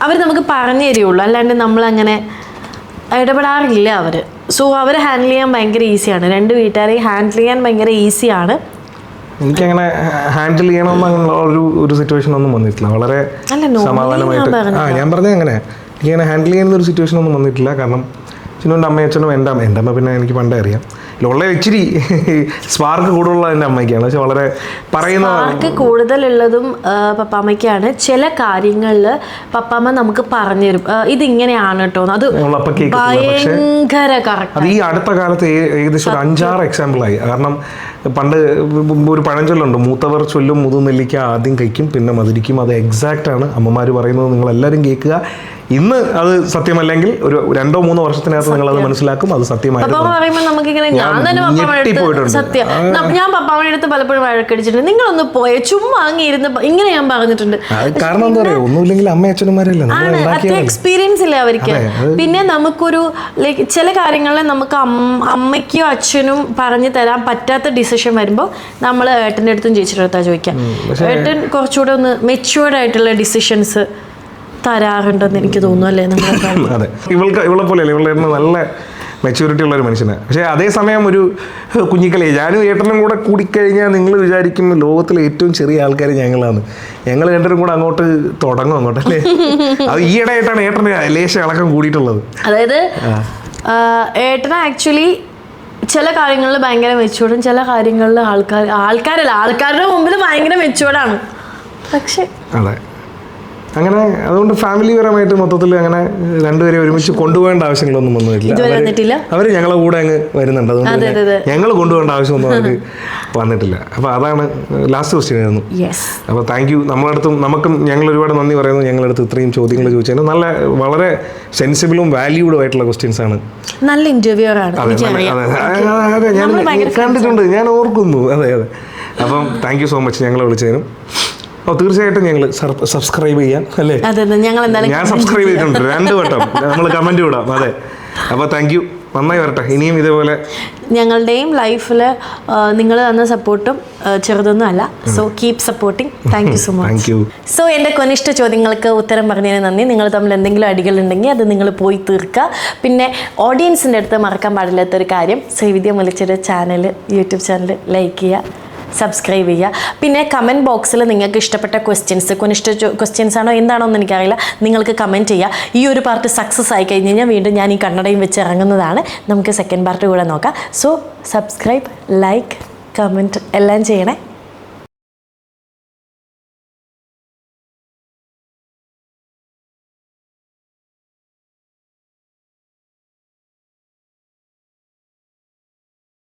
അവർ നമുക്ക് പറഞ്ഞു തരുള്ളൂ, അല്ലാണ്ട് നമ്മളങ്ങനെ ഇടപെടാറില്ല അവർ. സോ അവർ ഹാൻഡിൽ ചെയ്യാൻ ഭയങ്കര ഈസിയാണ്. രണ്ട് വീട്ടുകാരെ ഹാൻഡിൽ ചെയ്യാൻ ഭയങ്കര ഈസിയാണ്. എനിക്കങ്ങനെ ഹാൻഡിൽ ചെയ്യണമെന്നുള്ള ഒരു സിറ്റുവേഷൻ ഒന്നും വന്നിട്ടില്ല. വളരെ സമാധാനമായിട്ട് ഞാൻ പറഞ്ഞത് അങ്ങനെ എനിക്കങ്ങനെ ഹാൻഡിൽ ചെയ്യുന്ന ഒരു സിറ്റുവേഷൻ ഒന്നും വന്നിട്ടില്ല. കാരണം ചിന്നുവിൻ്റെ അമ്മയച്ഛനും എൻ്റെ അമ്മ പിന്നെ എനിക്ക് പണ്ടേ അറിയാം. ഉള്ള ഇച്ചിരി സ്പാർക്ക് കൂടുതലുള്ള എൻ്റെ അമ്മയ്ക്കാണ്. പക്ഷെ വളരെ സ്പാർക്ക് കൂടുതലുള്ളതും പപ്പാമ്മയ്ക്കാണ്. ചില കാര്യങ്ങളിൽ പപ്പാമ്മ നമുക്ക് പറഞ്ഞു തരും, ഇതിങ്ങനെയാണ് കേട്ടോ, അത് ഭയങ്കര കറക്റ്റ്. അത് ഈ അടുത്ത കാലത്ത് ഏകദേശം ഒരു 5-6 എക്സാമ്പിളായി. കാരണം പണ്ട് ഒരു പഴഞ്ചൊല്ലുണ്ട്, മൂത്തവർ ചൊല്ലും മുതുനെല്ലിക്ക ആദ്യം കഴിക്കും പിന്നെ മധുരിക്കും. അത് എക്സാക്റ്റ് ആണ് അമ്മമാർ പറയുന്നത്. നിങ്ങളെല്ലാവരും കേൾക്കുക. ഇന്ന് അത് സത്യമല്ലെങ്കിൽ ഒരു 2-3 വർഷത്തിനകത്ത് നിങ്ങൾ അത് മനസ്സിലാക്കും. അത് സത്യമായിട്ട് ഞാൻ പപ്പാമ്മയുടെ അടുത്ത് പലപ്പോഴും വഴക്കടിച്ചിട്ടുണ്ട്, നിങ്ങളൊന്ന് പോയെ ചുമ്മാ അങ്ങിരുന്ന് ഇങ്ങനെ ഞാൻ പറഞ്ഞിട്ടുണ്ട്. കാരണം എന്താ പറയുക, ഒന്നുമില്ലെങ്കിൽ അമ്മ അച്ഛനമാരല്ലേ, എക്സ്പീരിയൻസ് ഇല്ല അവർക്ക്. പിന്നെ നമുക്കൊരു ചില കാര്യങ്ങളിൽ നമുക്ക് അമ്മയ്ക്കോ അച്ഛനും പറഞ്ഞു തരാൻ പറ്റാത്ത ഡിസിഷൻ വരുമ്പോൾ നമ്മൾ ഏട്ടൻ്റെ അടുത്തും ചേച്ചിയുടെ അടുത്താ ചോദിക്കാം. ഏട്ടൻ കുറച്ചുകൂടെ ഒന്ന് മെച്യൂർഡ് ആയിട്ടുള്ള ഡിസിഷൻസ് തരാറുണ്ടെന്ന് എനിക്ക് തോന്നുന്നു അല്ലേ നമ്മുടെ അതെ, ഇവളെ പോലെയല്ല, ഇവളുടെ നല്ല മെച്യൂരിറ്റി ഉള്ള ഒരു മനുഷ്യനാണ്. പക്ഷേ അതേസമയം ഒരു കുഞ്ഞിക്കളി, ഞാനും ഏട്ടനും കൂടെ കൂടിക്കഴിഞ്ഞാൽ നിങ്ങൾ വിചാരിക്കും ലോകത്തിലെ ഏറ്റവും ചെറിയ ആൾക്കാർ ഞങ്ങളാണ്. ഞങ്ങൾ രണ്ടുപേരും കൂടെ അങ്ങോട്ട് തുടങ്ങും അങ്ങോട്ടല്ലേ. അത് ഈയിടെയായിട്ടാണ് ഏട്ടന് ലേശം ഇളക്കം കൂടിയിട്ടുള്ളത്. അതായത് ഏട്ടന് ആക്ച്വലി ചില കാര്യങ്ങളിൽ ഭയങ്കര മെച്ചൂർഡും ചില കാര്യങ്ങളിൽ ആൾക്കാരുടെ മുമ്പിൽ ഭയങ്കര മെച്ചൂർഡാണ്. പക്ഷെ അതെ, അങ്ങനെ അതുകൊണ്ട് ഫാമിലി പരമായിട്ട് മൊത്തത്തിൽ അങ്ങനെ രണ്ടുപേരെ ഒരുമിച്ച് കൊണ്ടുപോകേണ്ട ആവശ്യങ്ങളൊന്നും വന്നിട്ടില്ല. അവർ ഞങ്ങളെ കൂടെ അങ്ങ് വരുന്നുണ്ട്. അതുകൊണ്ട് ഞങ്ങൾ കൊണ്ടുപോകേണ്ട ആവശ്യമൊന്നും അവർ വന്നിട്ടില്ല. അപ്പോൾ അതാണ് ലാസ്റ്റ് ക്വസ്റ്റ്യൻ ആയിരുന്നു. അപ്പോൾ താങ്ക് യു. നമുക്കും ഞങ്ങൾ ഒരുപാട് നന്ദി പറയുന്നു. ഞങ്ങളടുത്ത് ഇത്രയും ചോദ്യങ്ങൾ ചോദിച്ചതിന്. വളരെ സെൻസിബിളും വാല്യൂഡും ആയിട്ടുള്ള ക്വസ്റ്റ്യൻസ് ആണ്. നല്ല ഇന്റർവ്യൂവർ ആണ്. അതെ, ഞാൻ കണ്ടിട്ടുണ്ട്, ഞാൻ ഓർക്കുന്നു. അതെ. അപ്പം താങ്ക് യു സോ മച്ച് ഞങ്ങളെ വിളിച്ചതിനും. തീർച്ചയായിട്ടും ഞങ്ങൾ സബ്സ്ക്രൈബ് ചെയ്യാം അല്ലേ. ഞാൻ സബ്സ്ക്രൈബ് ചെയ്തിട്ടുണ്ട് 2 വട്ടം. നമ്മൾ കമന്റ് വിടാം. അതെ, അപ്പോൾ താങ്ക് യു. നന്നായി വരട്ടെ ഇനിയും ഇതേപോലെ. ഞങ്ങളുടെയും ലൈഫിൽ നിങ്ങൾ തന്ന സപ്പോർട്ടും ചെറുതൊന്നും അല്ല. So keep supporting. Thank you so much. So എൻ്റെ കൊനിഷ്ഠ ചോദ്യങ്ങൾക്ക് ഉത്തരം പറഞ്ഞതിന് നന്ദി. നിങ്ങൾ തമ്മിൽ എന്തെങ്കിലും അടികളുണ്ടെങ്കിൽ അത് നിങ്ങൾ പോയി തീർക്കുക. പിന്നെ ഓഡിയൻസിൻ്റെ അടുത്ത് മറക്കാൻ പാടില്ലാത്തൊരു കാര്യം, ശ്രീവിദ്യ മുലച്ചിയുടെ ചാനൽ, യൂട്യൂബ് ചാനൽ ലൈക്ക് ചെയ്യുക, സബ്സ്ക്രൈബ് ചെയ്യുക. പിന്നെ കമൻറ്റ് ബോക്സിൽ നിങ്ങൾക്ക് ഇഷ്ടപ്പെട്ട കൊനിഷ്ഠ ക്വസ്റ്റ്യൻസ് ആണോ എന്താണോ എന്ന് എനിക്കറിയില്ല, നിങ്ങൾക്ക് കമൻറ്റ് ചെയ്യുക. ഈ ഒരു പാർട്ട് സക്സസ് ആയി കഴിഞ്ഞ് കഴിഞ്ഞാൽ വീണ്ടും ഞാൻ ഈ കണ്ണടയും വെച്ച് ഇറങ്ങുന്നതാണ്. നമുക്ക് സെക്കൻഡ് പാർട്ട് കൂടെ നോക്കാം. സോ സബ്സ്ക്രൈബ്, ലൈക്ക്, കമൻറ്റ് എല്ലാം ചെയ്യണേ.